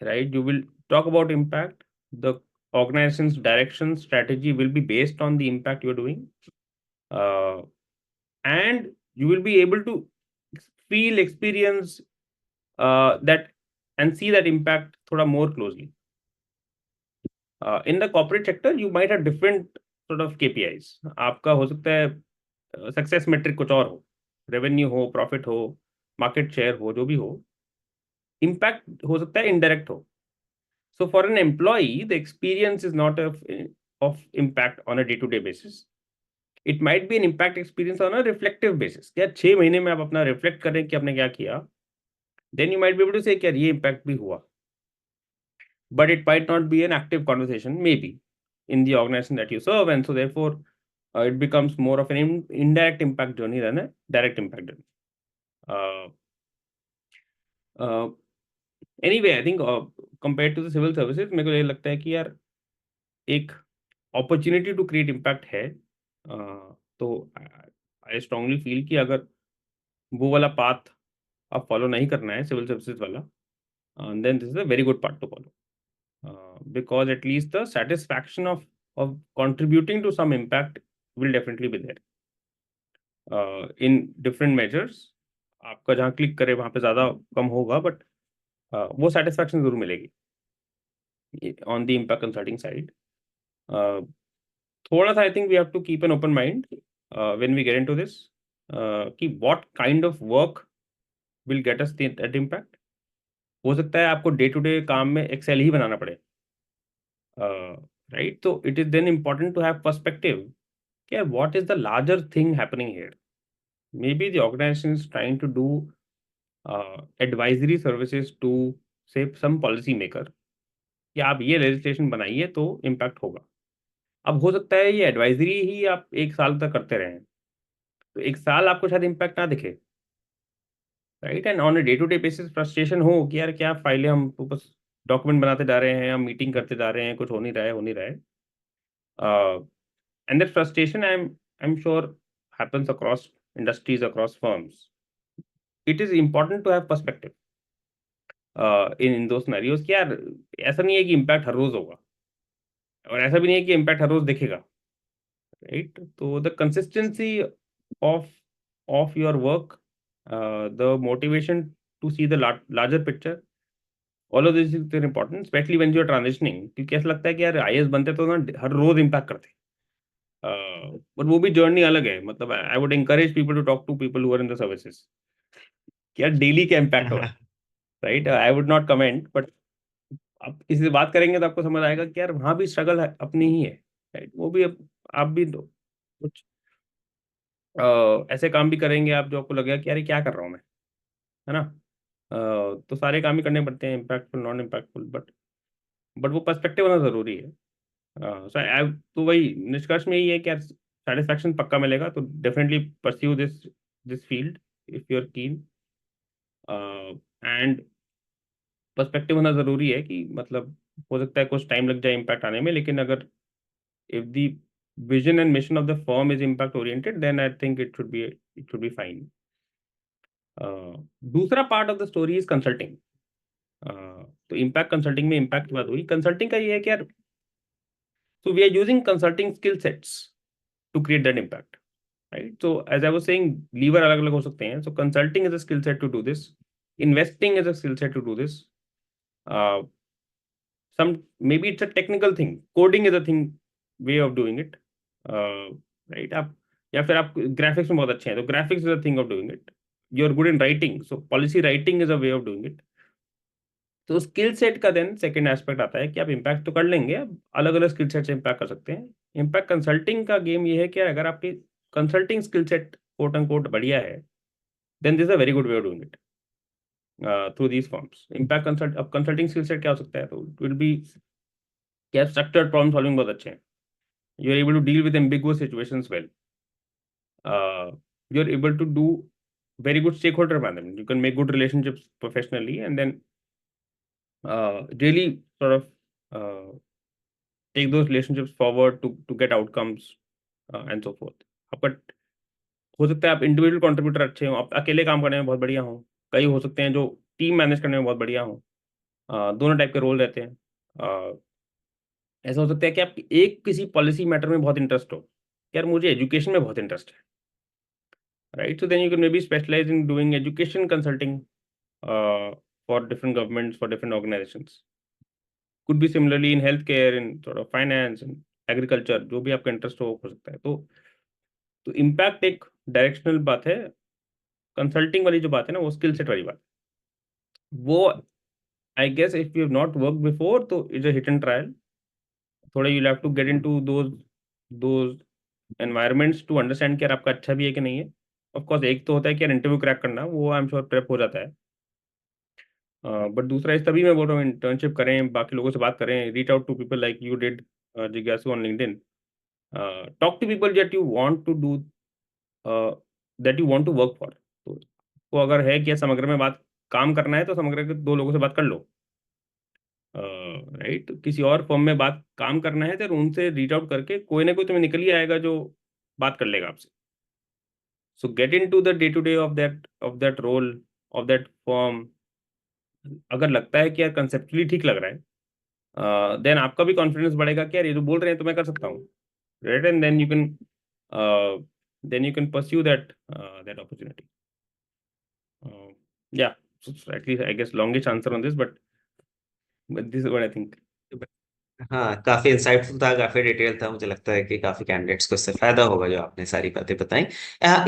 right. You will talk about impact. The organization's direction strategy will be based on the impact you're doing, and you will be able to feel, experience that and see that impact thoda more closely. In the corporate sector you might have different sort of KPIs. आपका हो सकता है success metric कुछ और हो, revenue हो, profit हो, market share हो, जो भी हो. इम्पैक्ट हो सकता है इनडायरेक्ट हो. So for an employee, the experience is not of impact on a day-to-day basis. It might be an impact experience on a reflective basis. क्या 6 महीने में आप अपना रिफ्लेक्ट करें कि आपने क्या किया, then you might be able to say कि यार ये impact भी हुआ. But it might not be an active conversation, maybe, in the organization that you serve, and so therefore it becomes more of an indirect impact journey than a direct impact journey. Uh, uh, anyway, I think compared to the civil services, मेरे को ये लगता है कि यार एक opportunity to create impact है. तो आई स्ट्रांगली फील कि अगर वो वाला पाथ आप फॉलो नहीं करना है, सिविल सर्विसेज वाला, then this is a very good part to follow. because at least the satisfaction of contributing to some impact will definitely be there. In different measures, आपका जहाँ क्लिक करे वहाँ पे ज़्यादा कम होगा, बट वो satisfaction जरूर मिलेगी on the impact consulting side. थोड़ा सा I think we have to keep an open mind when we get into this, कि what kind of work will get us that impact. हो सकता है आपको डे टू डे काम में Excel ही बनाना पड़े, राइट? तो it is then important to have perspective कि what is the larger thing happening here. Maybe the organization is trying to do advisory services to say some policy maker कि आप ये legislation बनाइए तो impact होगा. अब हो सकता है ये एडवाइजरी ही आप 1 साल तक करते रहें, तो 1 साल आपको शायद इम्पैक्ट ना दिखे, right? And on a day to day basis frustration हो कि यार क्या फाइलें हम तो बस डॉक्यूमेंट बनाते जा रहे हैं, हम मीटिंग करते जा रहे हैं, कुछ हो नहीं रहा है, हो नहीं रहा है. And that frustration, I'm sure, happens across industries, across firms. It is important to have perspective in those scenarios कि यार ऐसा नहीं है कि इम्पैक्ट हर रोज होगा, और ऐसा भी नहीं है कि इम्पैक्ट हर रोज दिखेगा, राइट? तो the consistency of your work, the motivation to see the larger picture, all of this is very important, especially when you are transitioning. क्योंकि ऐसा लगता है कि यार IAS बनते तो ना हर रोज इम्पैक्ट करते, बट वो भी जर्नी अलग है. मतलब I would encourage people to talk to people who are in the services कि यार डेली क्या इम्पैक्ट हो रहा है, right? I would not comment, but आप किसी से बात करेंगे तो आपको समझ आएगा कि यार वहाँ भी स्ट्रगल अपनी ही है, राइट? वो भी आप भी कुछ ऐसे काम भी करेंगे आप जो आपको लगेगा कि यार ये क्या कर रहा हूँ मैं, है ना? तो सारे काम ही करने पड़ते हैं, इम्पैक्टफुल, नॉन इम्पैक्टफुल, बट वो पर्सपेक्टिव होना ज़रूरी है. तो वही निष्कर्ष में यही है कि यार सेटिस्फैक्शन पक्का मिलेगा, तो definitely pursue this field if you are keen. And perspective होना ज़रूरी है कि मतलब हो सकता है कुछ टाइम लग जाए इम्पैक्ट आने में, लेकिन अगर if the vision and mission of the firm is impact oriented, then I think it should be fine. दूसरा part of the story is consulting. तो इम्पैक्ट कंसल्टिंग में इम्पैक्ट की बात हुई, कंसल्टिंग का ये है कि यार so we are using consulting skill sets to create that impact, right? So as I was saying, lever अलग अलग हो सकते हैं. So consulting is a skill set to do this, investing is a skill set to do this. Some maybe it's a technical thing, coding is a thing, way of doing it, right? आप या फिर आप graphics में बहुत अच्छे हैं तो graphics is a thing of doing it. You are good in writing, so policy writing is a way of doing it. तो स्किल सेट का देन सेकंड एस्पेक्ट आता है कि आप इम्पैक्ट तो कर लेंगे, आप अलग अलग स्किल सेट से इम्पैक्ट कर सकते हैं. इम्पैक्ट कंसल्टिंग का गेम ये है कि अगर आपकी consulting skill set quote and quote बढ़िया है, then this a very good way of doing it through these forms. Impact consult अब कंसल्टिंग स्किल सेट क्या हो सकता है, तो इट विल बी कि आप स्ट्रक्चर्ड प्रॉब्लम सॉल्विंग बहुत अच्छे हैं, you are able to deal with ambiguous situations well, you are able to do very good stakeholder management, you can make good relationships professionally, and then really sort of take those relationships forward to get outcomes and so forth. आपका हो सकता है आप individual contributor अच्छे हो, आप अकेले काम करने में बहुत बढ़िया हो, कई हो सकते हैं जो टीम मैनेज करने में बहुत बढ़िया हो. दोनों टाइप के रोल रहते हैं. ऐसा हो सकता है कि आप एक किसी पॉलिसी मैटर में बहुत इंटरेस्ट हो, यार मुझे एजुकेशन में बहुत इंटरेस्ट है, right? So then you can maybe specialise in doing education consulting for different governments, for different organisations. Could be similarly in health care, in sort of finance, in agriculture, जो भी आपका interest हो सकता है. तो impact एक directional बात है. कंसल्टिंग वाली जो बात है ना, वो स्किल सेट वाली बात है. वो I guess if you have not work before, तो it's a hit and trial. थोड़ा you have to get into those environments to understand कि यार आपका अच्छा भी है कि नहीं है. ऑफ कोर्स एक तो होता है कि यार इंटरव्यू क्रैक करना, वो आई एम श्योर प्रेप हो जाता है. बट दूसरा इस तभी मैं बोल रहा हूँ इंटर्नशिप करें, बाकी लोगों से बात करें, reach out to people like you did, जिज्ञासु, on LinkedIn. Talk to people that you want to do, that you want to work for. तो अगर है कि समग्र में बात काम करना है, तो समग्र के 2 लोगों से बात कर लो, राइट? किसी और फर्म में बात काम करना है तो उनसे रीच आउट करके कोई ना कोई तुम्हें निकल ही आएगा जो बात कर लेगा आपसे. So get into the day to day of that role of that firm. अगर लगता है कि यार कंसेप्चुअली ठीक लग रहा है, देन आपका भी कॉन्फिडेंस बढ़ेगा कि यार ये जो बोल रहे हैं तो मैं कर सकता हूँ, right? And then you can pursue that opportunity. Yeah, so at least I guess longish answer on this, but this is what I think. हाँ, काफी इंसाइटफुल था, काफी डिटेल था। मुझे लगता है कि काफी कैंडिडेट्स को इससे फायदा होगा जो आपने सारी बातें बताई।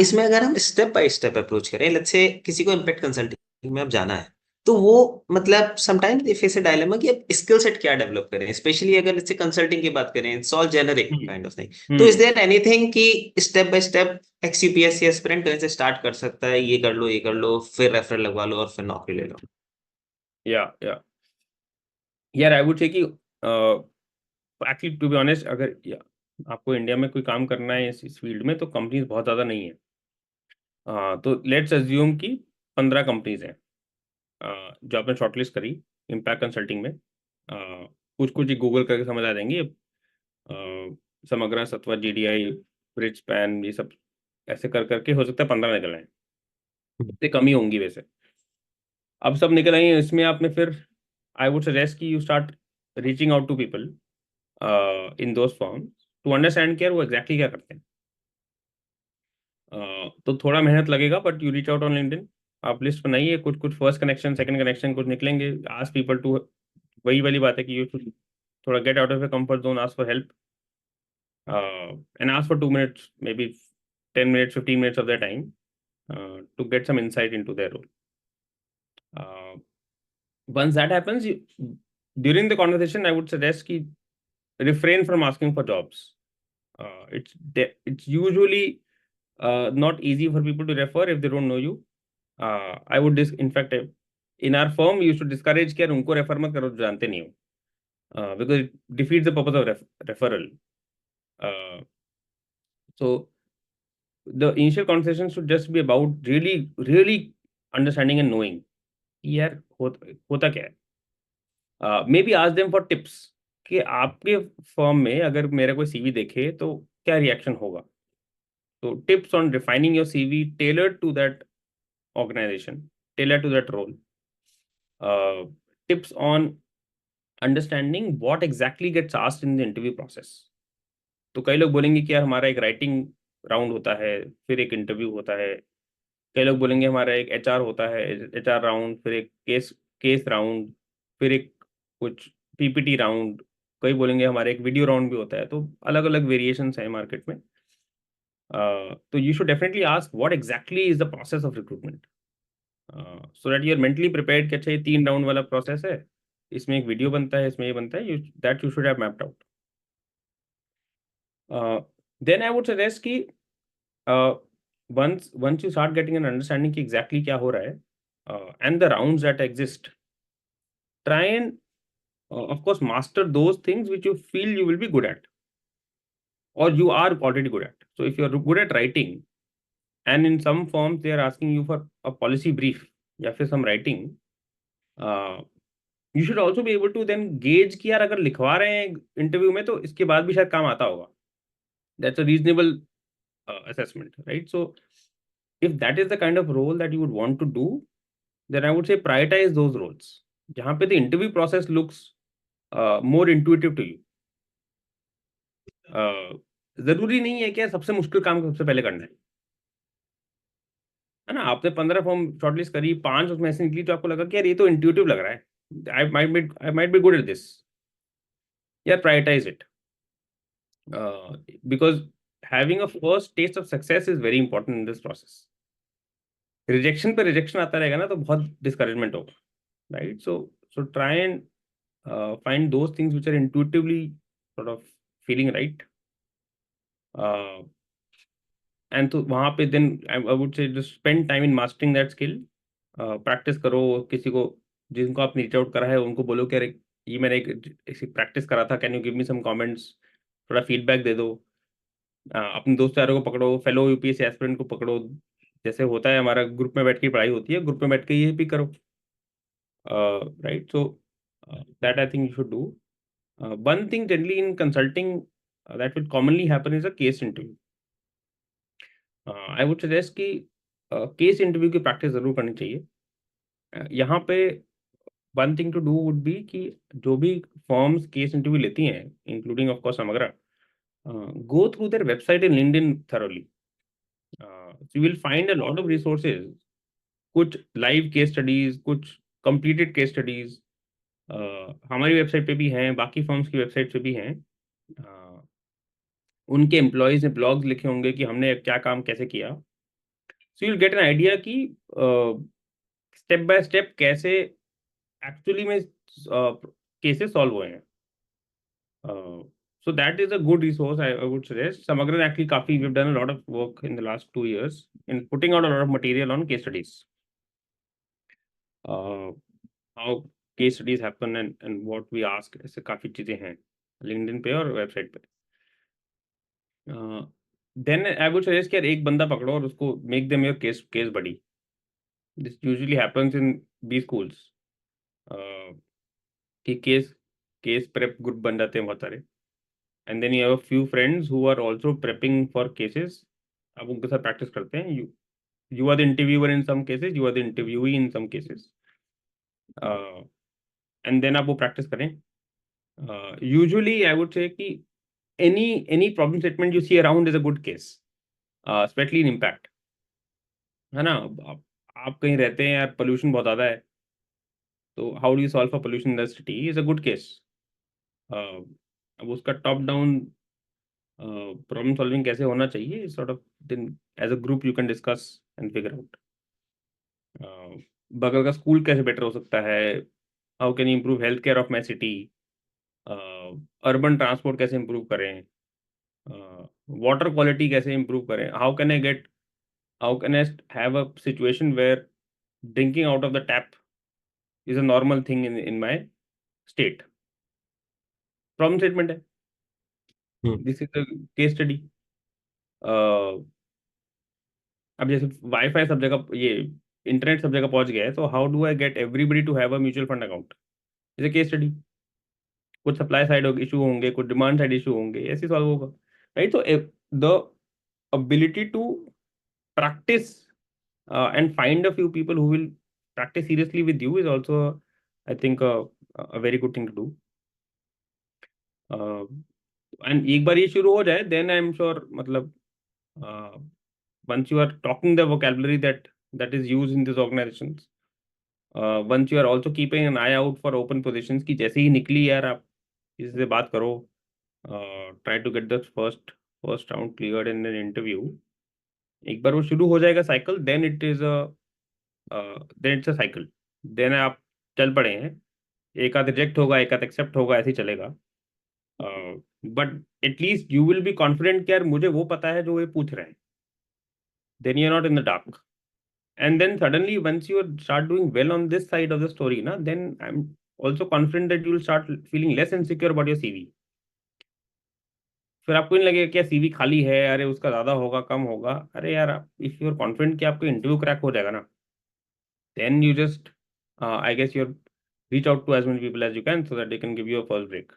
इसमें अगर हम स्टेप बाय स्टेप अप्रोच करें, लेट्स से किसी को इम्पैक्ट कंसल्टिंग में अब जाना है, तो वो मतलब sometimes they face a dilemma कि अब स्किल सेट क्या डेवलप करें, स्पेशली अगर लेट्स से कंसल्टिंग की बात करें, it's all generic Hmm. Kind of thing. तो इज Hmm. देयर एनीथिंग कि स्टेप बाय स्टेप एक्सयूपीएससी एस्पिरेंट कहीं से स्टार्ट कर सकता है, ये कर लो, ये कर लो, फिर रेफरल लगवा लो और फिर नौकरी ले लो? Yeah, yeah. यार आई वुड से कि एक्चुअली टू बी ऑनेस्ट, अगर आपको इंडिया में कोई काम करना है इस फील्ड में, तो कंपनीज बहुत ज़्यादा नहीं है. तो लेट्स अज्यूम कि 15 कंपनीज हैं जो आपने शॉर्टलिस्ट करी इम्पैक्ट कंसल्टिंग में. कुछ कुछ गूगल करके समझ आ जाएंगे. समग्रा, सत्वा, जीडीआई, ब्रिज पैन, ये सब ऐसे कर करके हो सकता है 15 निकल आए. इतनी कमी होंगी वैसे. अब सब निकल आई हैं, इसमें आपने फिर आई वुड सजेस्ट कि you start reaching out to people in those firm to understand care वो एग्जैक्टली क्या करते हैं. तो थोड़ा मेहनत लगेगा, but you reach out on LinkedIn. आप लिस्ट बनाइए, कुछ कुछ फर्स्ट कनेक्शन, सेकंड कनेक्शन कुछ निकलेंगे. आस्क पीपल टू, वही वाली बात है कि यू शुड थोड़ा get out of your comfort zone, ask for help, and ask for 2 minutes, maybe 10 minutes, 15 minutes of their time to get some insight into their role. Once that happens, during the conversation, I would suggest ki refrain from asking for jobs. It's usually not easy for people to refer if they don't know you. I would in fact, in our firm, you should discourage कि यार उनको refer मत करो जो जानते नहीं हो, because it defeats the purpose of referral. So the initial conversation should just be about really, really understanding and knowing कि यार होता क्या है. May be ask them for tips कि आपके फर्म में अगर मेरा कोई सीवी देखे तो क्या रिएक्शन होगा. तो tips on defining your CV tailored to that organization, tailored to that role. Tips on understanding what exactly gets asked in the interview process. तो कई लोग बोलेंगे कि यार हमारा एक राइटिंग राउंड होता है, फिर एक इंटरव्यू होता है. कई लोग बोलेंगे हमारा एक एचआर होता है, एचआर राउंड, फिर एक केस केस राउंड, फिर एक कुछ पीपीटी राउंड. कई बोलेंगे हमारा एक वीडियो राउंड भी होता है. तो अलग अलग वेरिएशंस हैं मार्केट में. तो you should definitely ask what exactly is the process of recruitment, so that you are mentally prepared कि अच्छा ये 3 राउंड वाला प्रोसेस है, इसमें एक वीडियो बनता है, इसमें ये बनता है, that you should have mapped out. Then I would suggest कि once you start getting an understanding कि exactly क्या हो रहा है, and the rounds that exist, try and of course master those things which you feel you will be good at or you are already good at. So if you are good at writing and in some forms they are asking you for a policy brief या फिर some writing, you should also be able to then gauge कि यार अगर लिखवा रहे हैं interview में तो इसके बाद भी शायद काम आता होगा. That's a reasonable assessment, right? So if that is the kind of role that you would want to do, then I would say prioritize those roles जहाँ पे the interview process looks more intuitive to you. जरूरी नहीं है कि यार सबसे मुश्किल काम सबसे पहले करना है ना. आपने 15 फॉर्म शॉर्टलिस्ट करी, 5 उसमें ऐसे निकली तो आपको लगा कि यार ये तो इंट्यूटिव लग रहा है, I might be good at this. यार prioritise it, because having a first taste of success is very important in this process. Rejection पे रिजेक्शन आता रहेगा ना तो बहुत डिस्करेजमेंट होगा, right? So try and find those things which are intuitively sort of feeling right. And तो वहाँ पे then I would say just spend time in mastering that skill. Practice करो. किसी को जिनको आपने रीच आउट करा है उनको बोलो कि अरे ये मैंने एक प्रैक्टिस करा था, can you give me some comments, थोड़ा फीडबैक दे दो. अपने दोस्त यारों को पकड़ो, फेलो यूपीएससी एस्पिरेंट को पकड़ो. जैसे होता है हमारा ग्रुप में बैठ के पढ़ाई होती है, ग्रुप में बैठ के ये भी करो, right? So that I think you should do. One thing generally in consulting that will commonly happen is a case interview. I would suggest कि केस इंटरव्यू की प्रैक्टिस जरूर करनी चाहिए. यहाँ पे one thing to do would be कि जो भी फर्म्स केस इंटरव्यू लेती हैं, including of course Samagra, go through their website in LinkedIn thoroughly. So you will find a lot of resources, कुछ लाइव केस स्टडीज, कुछ कंप्लीटेड केस स्टडीज हमारी website पे भी हैं, बाकी फर्म्स की वेबसाइट पे भी हैं. उनके एम्प्लॉयज ने ब्लॉग्स लिखे होंगे कि हमने क्या काम कैसे किया. So you will get an idea कि स्टेप बाय स्टेप कैसे एक्चुअली में केसेस सॉल्व हुए हैं. So that is a good resource, I would suggest. Samagra actually काफी, we've done a lot of work in the last 2 years in putting out a lot of material on case studies. How case studies happen and what we ask, ऐसे काफी चीजें हैं LinkedIn पे और website पे. Then I would suggest कि यार एक बंदा पकड़ो और उसको make them your case buddy. This usually happens in B schools. कि case prep group बन जाते हैं बहुत सारे. And then you have a few friends who are also prepping for cases. आप उनके साथ प्रैक्टिस करते हैं. You are the interviewer in some cases, you are the interviewee in some cases. And then आप वो प्रैक्टिस करें. Usually I would say कि any problem statement you see around is a good case, especially in impact. है ना? आप कहीं रहते हैं यार, पोल्यूशन बहुत ज़्यादा है, तो how do you solve for pollution in the city is a good case. अब उसका टॉप डाउन प्रॉब्लम सॉल्विंग कैसे होना चाहिए, sort of then as a group you can discuss and figure out. बगल का स्कूल कैसे बेटर हो सकता है, how can you improve health care of my city, urban transport कैसे इम्प्रूव करें, वाटर क्वालिटी कैसे इम्प्रूव करें, how can I have a situation where drinking out of the tap is a normal thing in my state. Problem statement है. This is a case study. अब जैसे wifi सब जगह, ये internet सब जगह पहुंच गया है, तो how do I get everybody to have a mutual fund account. जैसे केस स्टडी, कुछ सप्लाई साइड इशू होंगे, कुछ डिमांड साइड इशू होंगे, ऐसे सॉल्व होगा. राइट. तो the ability to practice and find a few people who will practice seriously with you is also, I think, a very good thing to do. And एक बार ये शुरू हो जाए, then I'm sure, मतलब once you are talking the vocabulary that is used in these organizations, once you are also keeping an eye out for open positions कि जैसे ही निकली यार आप किसी से बात करो, try to get the first round cleared in an interview. एक बार वो शुरू हो जाएगा cycle, then it's a cycle. then आप चल पड़े हैं, एक आध रिजेक्ट होगा, एक आध एक्सेप्ट होगा, ऐसे ही चलेगा. But at least you will be confident कि यार मुझे वो पता है जो ये पूछ रहे हैं. then you're not in the dark. And then suddenly once you start doing well on this side of the story na, then I'm also confident that you will start feeling less insecure about your CV. फिर आपको नहीं लगेगा क्या CV खाली है, अरे उसका ज्यादा होगा कम होगा. अरे यार, इफ यू आर कॉन्फिडेंट कि आपको इंटरव्यू क्रैक हो जाएगा ना, then you just I guess you reach out to as many people as you can so that they can give you a first break.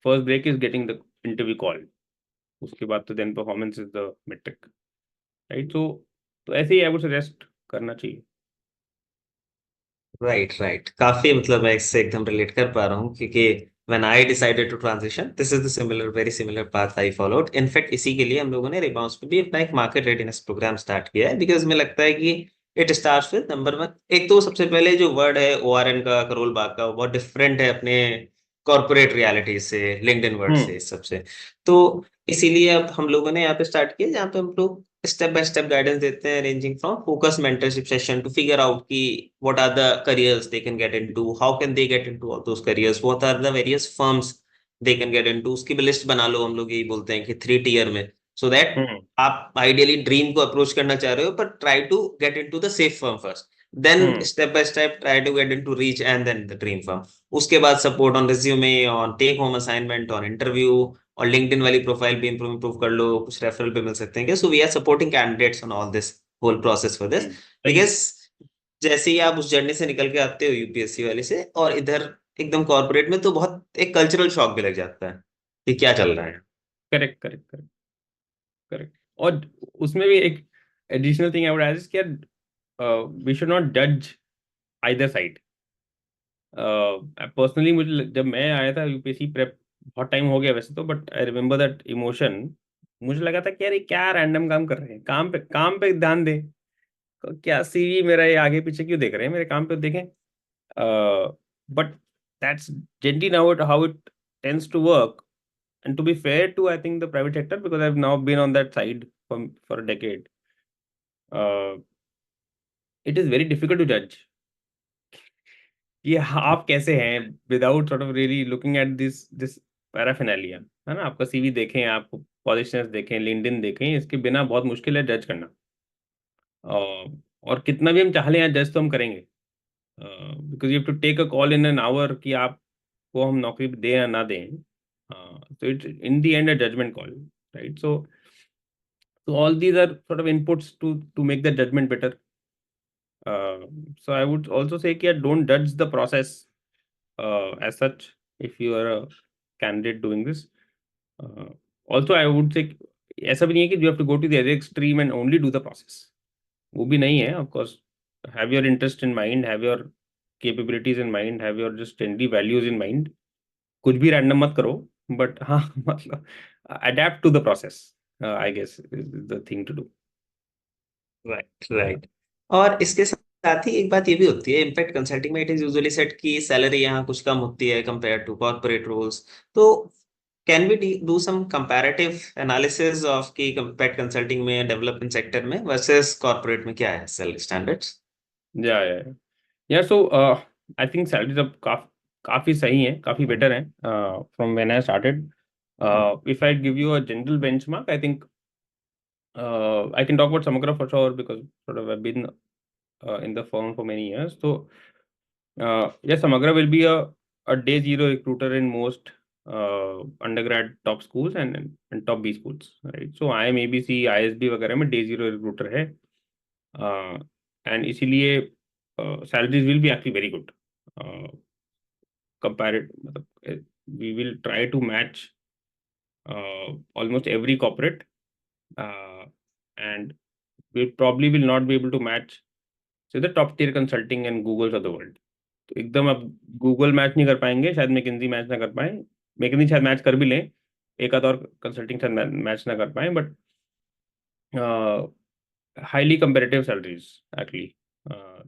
First break is getting the interview call. उसके बाद तो then performance is the metric. Right. तो ऐसे ही आई would suggest करना चाहिए. Right काफी, मतलब मैं इससे एकदम रिलेट कर पा रहा हूँ, क्योंकि when I decided to transition, this is the similar, very similar path I followed. In fact इसी के लिए हम लोगों ने रिबाउंस पे भी अपना एक मार्केट रेडीनेस प्रोग्राम स्टार्ट किया है, बिकॉज मुझे लगता है कि it starts with number one. एक तो सबसे पहले जो वर्ड है ORN का, करोल बाग का, बहुत डिफरेंट है अपने कॉर्पोरेट रियलिटी से, लिंक्डइन वर्ड से, इस सबसे. तो इसीलिए अब हम लोगों ने यहाँ पे स्टार्ट किया, जहाँ पे हम लोग स्टेप बाय स्टेप गाइडेंस देते हैं, ranging from focus mentorship session to figure out की what are the careers they can get into, how can they get into all those careers, what are the various firms they can get into. उसकी भी list बना लो. हम लोग यही बोलते हैं कि 3 टियर में, सो दैट आप आइडियली ड्रीम को अप्रोच करना चाह रहे हो, पर try to get into the safe firm first, then step by step try to get into reach and then the dream firm. उसके बाद support on resume, on take home assignment, on interview, और LinkedIn वाली profile भी improve कर लो. कुछ referral पे मिल सकते हैं क्या. So we are supporting candidates on all this whole process for this, because जैसे ही आप उस जर्नी से निकल के आते हो यूपीएससी वाले से, और इधर एकदम कॉर्पोरेट में, तो बहुत एक कल्चरल शॉक भी लग जाता है कि क्या चल रहा है. Correct correct correct correct. और उसमें भी एक additional thing I would add is कि वी शुड नॉट जज आइदर साइड। पर्सनली मुझे जब मैं आया था यूपीएससी प्रेप, बहुत टाइम हो गया वैसे तो, but I remember that emotion. मुझे लगा था कि यार ये क्या रैंडम काम कर रहे हैं, काम पे ध्यान दे। क्या सीवी मेरा ये आगे पीछे क्यों देख रहे हैं, मेरे काम पे देखें। But that's generally now how it tends to work. And to be fair to, I think, the private sector, because I've now been on that side for a decade, uh, it is very difficult to judge कि आप कैसे हैं without sort of really looking at this paraphernalia, है ना। आपका CV देखें, आप पॉजिशंस देखें, लिंक्डइन देखें, इसके बिना बहुत मुश्किल है जज करना। और कितना भी हम चाह लें जज तो हम करेंगे, because you have to take a call in an hour कि आपको हम नौकरी दें या ना दें। तो it's in the end a judgement call, right. So all these are sort of inputs to make the judgment better. So I would also say कि don't judge the process as such if you are a candidate doing this. Uh, Also I would say ऐसा भी नहीं है कि you have to go to the other extreme and only do the process. वो भी नहीं है, of course. Have your interest in mind, have your capabilities in mind, have your just generally values in mind. कुछ भी random मत करो, but हाँ मतलब adapt to the process. I guess is the thing to do. Right right. और इसके साथ ही एक बात ये भी होती है, इम्पैक्ट कंसल्टिंग में इट इज यूजुअली सेट की सैलरी यहाँ कुछ कम होती है कंपेयर टू कॉर्पोरेट रोल्स। तो can we do some comparative analysis of की इम्पैक्ट कंसल्टिंग में डेवलपमेंट सेक्टर में वर्सेस कॉर्पोरेट में क्या है salary standards? Yeah. Yeah, so I think salaries अब काफी सही हैं, काफी better हैं from when I started. If I give you a general benchmark, I think I can talk about Samagra for sure because sort of I've been in the firm for many years. So yes, Samagra will be a day zero recruiter in most undergrad top schools and top B schools, right? So IIM, ABC, ISB वगैरह में day zero recruiter है, and इसीलिए salaries will be actually very good. Compare it, we will try to match almost every corporate, and we probably will not be able to match say the top tier consulting and Googles of the world. तो एकदम अब Google match नहीं कर पाएंगे, शायद McKinsey match ना कर पाए, मैकिंजी शायद मैच कर भी लें, एक आध और कंसल्टिंग शायद मैच ना कर पाए, but highly competitive salaries actually.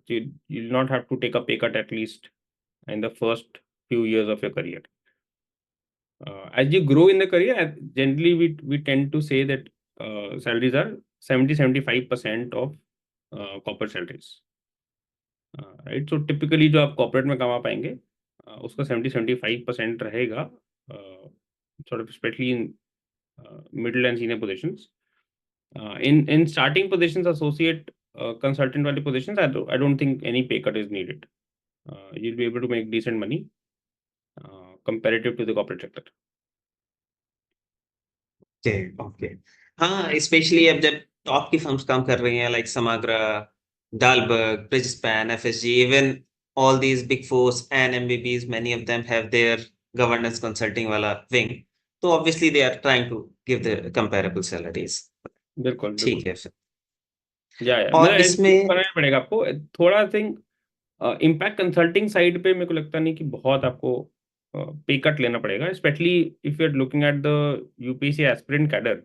You'll not have to take a pay cut at least in the first few years of your career. As you grow in the career, generally we tend to say that salaries are 70-75% of corporate salaries. Right, so typically जो आप corporate में कमा पाएंगे उसका 70-75% रहेगा, sort of especially in middle and senior positions. In starting positions, associate consultant वाली positions, I don't think any pay cut is needed. You'll be able to make decent money comparative to the corporate sector. Okay okay. हाँ, specially अब जब top की firms काम कर रही हैं like Samagra, Dalberg, Prinsepan, FSG, even all these big fours and MBBs, many of them have their governance consulting वाला wing, तो obviously they are trying to give the comparable salaries. बिल्कुल ठीक है फिर। या और मतलब इसमें करना पड़ेगा आपको थोड़ा थिंग। इम्पैक्ट कंसल्टिंग साइड पे मेरे को लगता नहीं कि बहुत आपको पे कट लेना पड़ेगा, specially if you are looking at the UPSC aspirant cadre.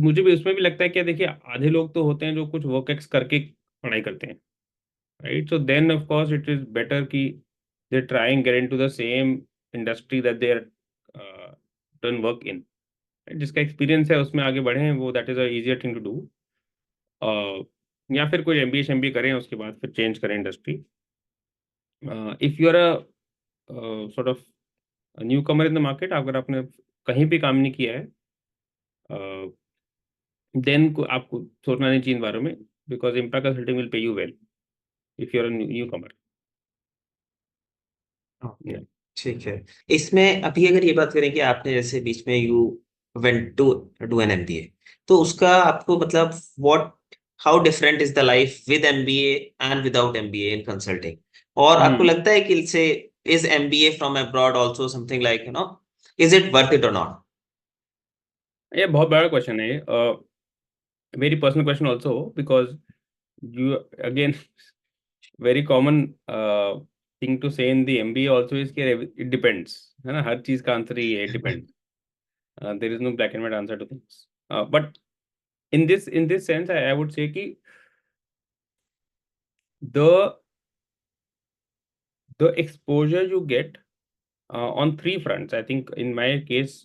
मुझे भी उसमें भी लगता है कि देखिए आधे लोग तो होते हैं जो कुछ वर्क एक्स करके पढ़ाई करते हैं, right. So then of course it is better कि they try and get into the same industry that they are done work in, जिसका एक्सपीरियंस है उसमें आगे बढ़े, वो that is a easier thing to do. या फिर कोई एमबीए करें उसके बाद फिर चेंज करें industry. If you are a sort of newcomer in the market, अगर आपने कहीं भी काम नहीं किया है, देन आपको सोचना नहीं चाहिए इन बारे में, because impact consulting will pay you well if you are newcomer. Okay, ठीक है। इसमें अभी अगर ये बात करें कि आपने जैसे बीच में you went to do an MBA, तो उसका आपको मतलब what, how different is the life with MBA and without MBA in consulting? और आपको लगता है कि say is MBA from abroad also something like is it worth it और नॉट? ये बहुत बड़ा क्वेश्चन है, very personal question also, because you again very common thing to say in the MBA also is कि it depends, है ना, हर चीज का आंसर ही है depend. There is no black and white answer to things. But in this sense, I would say कि the exposure you get on three fronts. I think in my case,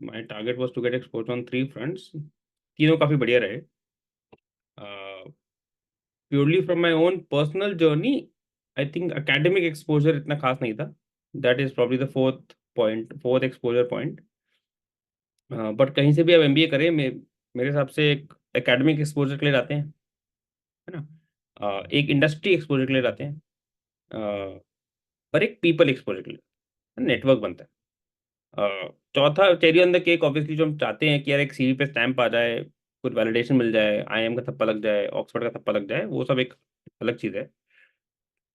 my target was to get exposure on three fronts. तीनों काफी बढ़िया रहे. Purely from my own personal journey, I think academic exposure इतना खास नहीं था. That is probably the fourth exposure point. But कहीं से भी आप एमबीए करें, मेरे हिसाब से एक एकेडमिक एक्सपोजर के लिए जाते हैं, है ना. एक इंडस्ट्री एक्सपोजर के लिए जाते हैं, और एक पीपल एक्सपोजर के लिए नेटवर्क बनता है. चौथा cherry on the cake obviously जो हम चाहते हैं कि यार एक सीवी पे स्टैंप आ जाए, कुछ वैलिडेशन मिल जाए, आईएम का थप्पा लग जाए, ऑक्सफोर्ड का थप्पा लग जाए, वो सब एक अलग चीज़ है.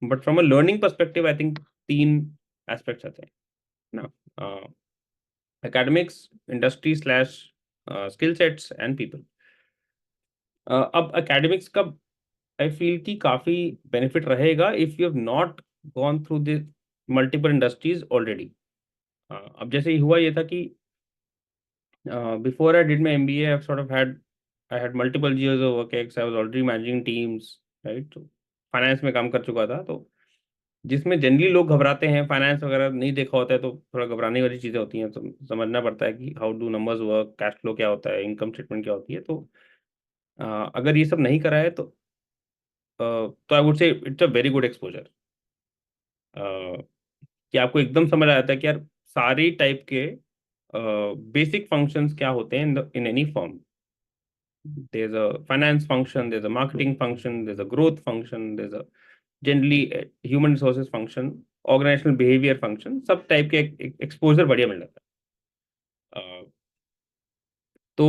But from a learning perspective I think तीन एस्पेक्ट्स आते हैं ना. Academics, industry slash skill sets and people. अब एकेडमिक्स का आई फील कि काफ़ी बेनिफिट रहेगा if you have not gone through the multiple industries already. अब जैसे ही हुआ ये था कि before I did my MBA, I had multiple years of work ex. I was already managing teams, right? तो फाइनेंस में काम कर चुका था, तो जिसमें जनरली लोग घबराते हैं, फाइनेंस वगैरह नहीं देखा होता है तो थोड़ा घबराने वाली चीज़ें होती हैं. तो समझना पड़ता है कि how do numbers work, cash flow क्या होता है, इनकम स्टेटमेंट क्या होती है. तो अगर ये सब नहीं करा है तो आई वुड से it's a very good exposure, कि आपको एकदम समझ आ जाता है कि यार सारी टाइप के बेसिक फंक्शंस क्या होते हैं in any firm. There's a finance function, there's a marketing function, there's a growth function, there's a generally human resources function, organizational behavior function, सब टाइप के एक्सपोजर बढ़िया मिल जाता है. तो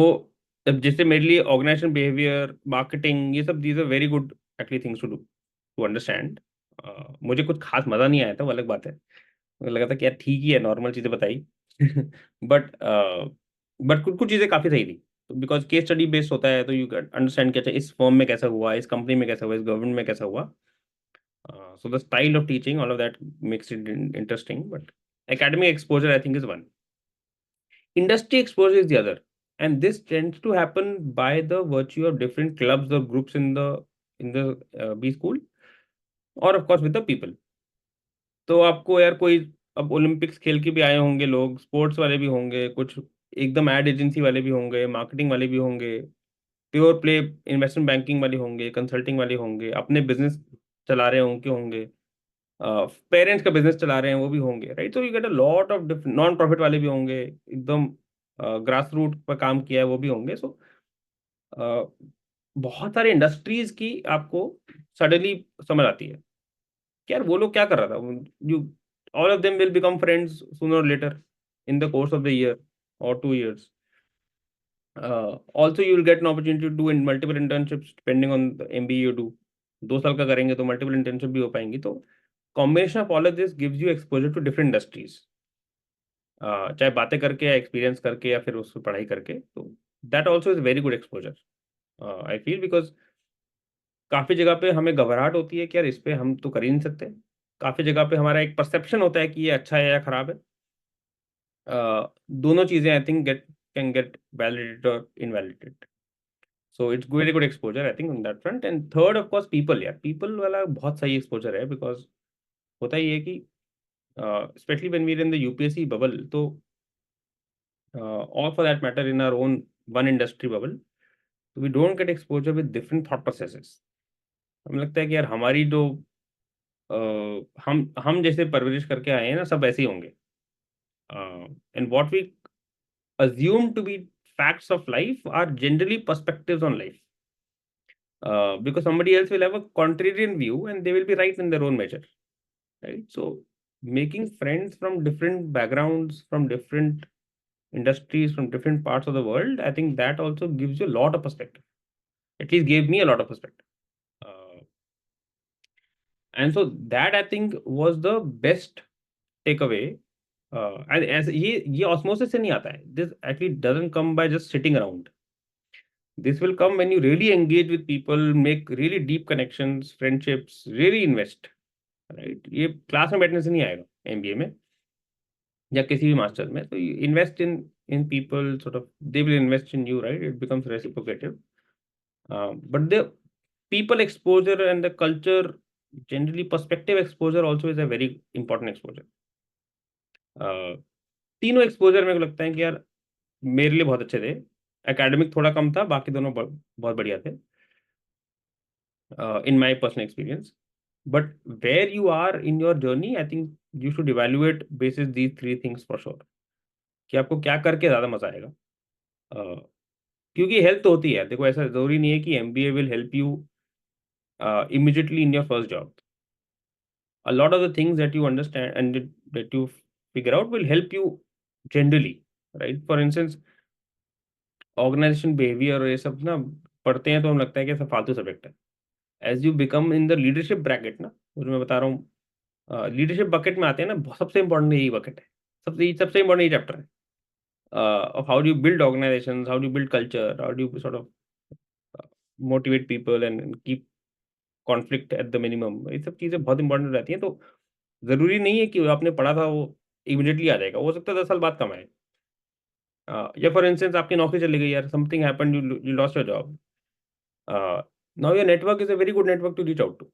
अब जैसे मेरे लिए ऑर्गेनाइजेशन बिहेवियर, मार्केटिंग, ये सब these are very good actually things to do, to understand. मुझे कुछ खास मज़ा नहीं आया था, वो अलग बात है. मुझे लगा था कि यार ठीक ही है, नॉर्मल चीज़ें बताई. बट बट कुछ कुछ चीज़ें काफ़ी सही थी, बिकॉज केस स्टडी बेस्ड होता है, तो यू अंडरस्टैंड कि अच्छा इस फर्म में कैसा हुआ, इस कंपनी में कैसा हुआ, इस गवर्नमेंट में कैसा हुआ. So the style of teaching, all of that makes it interesting. But academic exposure I think is one. Industry exposure is the other, and this tends to happen by the virtue of different clubs or groups in the B school, or of course with the people. तो आपको यार कोई, अब Olympics खेल के भी आए होंगे लोग, स्पोर्ट्स वाले भी होंगे, कुछ एकदम एड एजेंसी वाले भी होंगे, मार्केटिंग वाले भी होंगे, प्योर प्ले इन्वेस्टमेंट बैंकिंग वाले होंगे, कंसल्टिंग वाले होंगे, अपने बिजनेस चला रहे होंगे, पेरेंट्स का बिजनेस चला रहे हैं वो भी होंगे, राइट. तो you get a lot of different, non profit वाले भी होंगे, एकदम ग्रास रूट पर काम किया है वो भी होंगे. सो बहुत सारे इंडस्ट्रीज की आपको सडनली समझ आती है कि यार वो लोग क्या कर रहा था. You all of them will become friends sooner और later in the course of the year और 2 years. Also you will get an opportunity to do in multiple internships depending on the MBA you do. 2 साल का करेंगे तो multiple internship भी हो पाएंगी. तो combination of all of this gives you exposure to different industries, चाहे बातें करके या एक्सपीरियंस करके या फिर उस पर पढ़ाई करके. तो that also is very good exposure I feel, because काफ़ी जगह पे हमें घबराहट होती है कि यार इस पे हम तो कर ही नहीं सकते. काफ़ी जगह पे हमारा एक परसेप्शन होता है कि ये अच्छा है या खराब है. दोनों चीज़ें I think can get validated और invalidated. So it's very good exposure I think on that front. And third of course people, यार पीपल वाला बहुत सही एक्सपोजर है, बिकॉज होता ही है कि specially when we are in the UPSC bubble, तो or for that matter in our own one industry bubble, we don't get exposure with different thought processes. हमें लगता है कि यार हमारी जो हम जैसे परवरिश करके आए हैं ना, सब ऐसे ही होंगे. And what we assume to be facts of life are generally perspectives on life, because somebody else will have a contrarian view and they will be right in their own measure, right? So making friends from different backgrounds, from different industries, from different parts of the world, I think that also gives you a lot of perspective. At least gave me a lot of perspective. And so that I think was the best takeaway. And as ये osmosis से नहीं आता है. This actually doesn't come by just sitting around. This will come when you really engage with people, make really deep connections, friendships, really invest, right? ये class में बैठने से नहीं आएगा एमबीए में या किसी भी मास्टर में. तो invest in people, sort of they will invest in you, right? It becomes reciprocative. But the people exposure and the culture, generally perspective exposure also is a very important exposure. तीनों exposure मेरे को लगता है कि यार मेरे लिए बहुत अच्छे थे. एकेडमिक थोड़ा कम था, बाकी दोनों बहुत बढ़िया थे in my personal experience. But where you are in your journey, I think you should evaluate basis these three things for sure. कि आपको क्या करके ज़्यादा मजा आएगा. क्योंकि हेल्प तो होती है. देखो, ऐसा जरूरी नहीं है कि MBA will help you immediately in your first job. A lot of the things that you understand and that you figure out will help you generally, right? For instance, organisation behaviour और ये सब ना पढ़ते हैं तो हम लगता है कि सब फालतू सब्जेक्ट है. As you become in the leadership bracket ना, वो जो मैं बता रहा हूँ, लीडरशिप बकेट में आते हैं ना, सबसे इंपॉर्टेंट यही बकेट है. सबसे इंपॉर्टेंट यही चैप्टर है. Of how do you build organisation, how do build culture, how do sort of motivate people and keep conflict at the minimum. ये सब चीज़ें बहुत इंपॉर्टेंट रहती हैं. तो ज़रूरी नहीं है कि आपने पढ़ा था वो इमीडिएटली आ जाएगा. हो सकता है 10 साल बाद कम आए. या फॉर इंस्टेंस आपकी नौकरी चली गई यार, something happened, you lost your job. Now your network is a very good network to reach out to.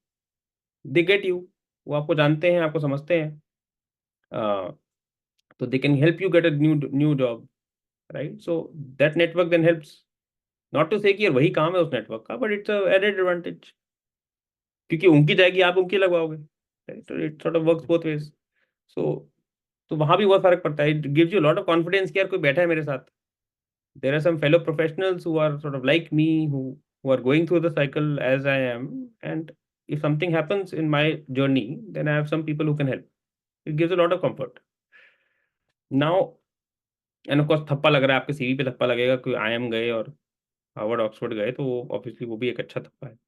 They get you. वो आपको जानते हैं, आपको समझते हैं. तो they can help you get a new job, right? So that network then helps. Not to say कि यार वही काम है उस नेटवर्क का, but it's a added advantage. क्योंकि उनकी जाएगी, आप उनकी लगवाओगे, राइट? तो it sort of works both ways. So तो वहां भी बहुत फर्क पड़ता है. It gives you lot of confidence कि यार कोई बैठा है मेरे साथ. There are some fellow professionals who are sort of like me, who are going through the cycle as I am, and if something happens in my journey, then I have some people who can help. It gives a lot of comfort. Now, and of course थप्पा लग रहा है आपके CV पे, थप्पा लगेगा कोई IM गए और Harvard Oxford गए, तो ऑब्वियसली वो भी एक अच्छा थप्पा है.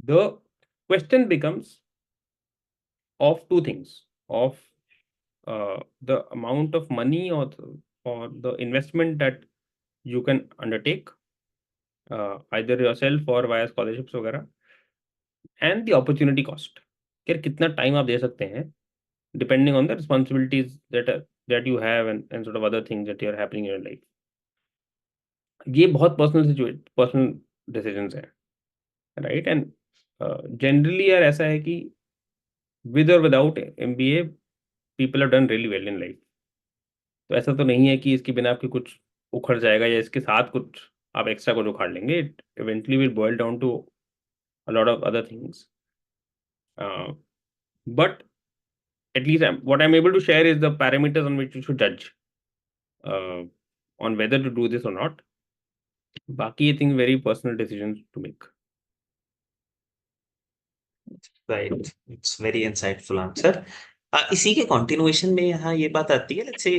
The question becomes of two things, of the amount of money or the investment that you can undertake, either yourself or via scholarships वगैरह, and the opportunity cost. यार कितना टाइम आप दे सकते हैं, depending on the responsibilities that you have and sort of other things that are happening in your life. ये बहुत personal decisions हैं, right? And generally यार ऐसा है कि विद और without MBA people have done really well in life. तो ऐसा तो नहीं है कि इसके बिना आपकी कुछ उखड़ जाएगा या इसके साथ कुछ आप एक्स्ट्रा कुछ उखाड़ लेंगे. It eventually will boil down to a lot of other things. But at least what I'm able to share is the parameters on which you should judge on whether to do this or not. बाकी I think very personal decisions to make. Right, it's very insightful answer. इसी के continuation में यहाँ ये बात आती है, let's say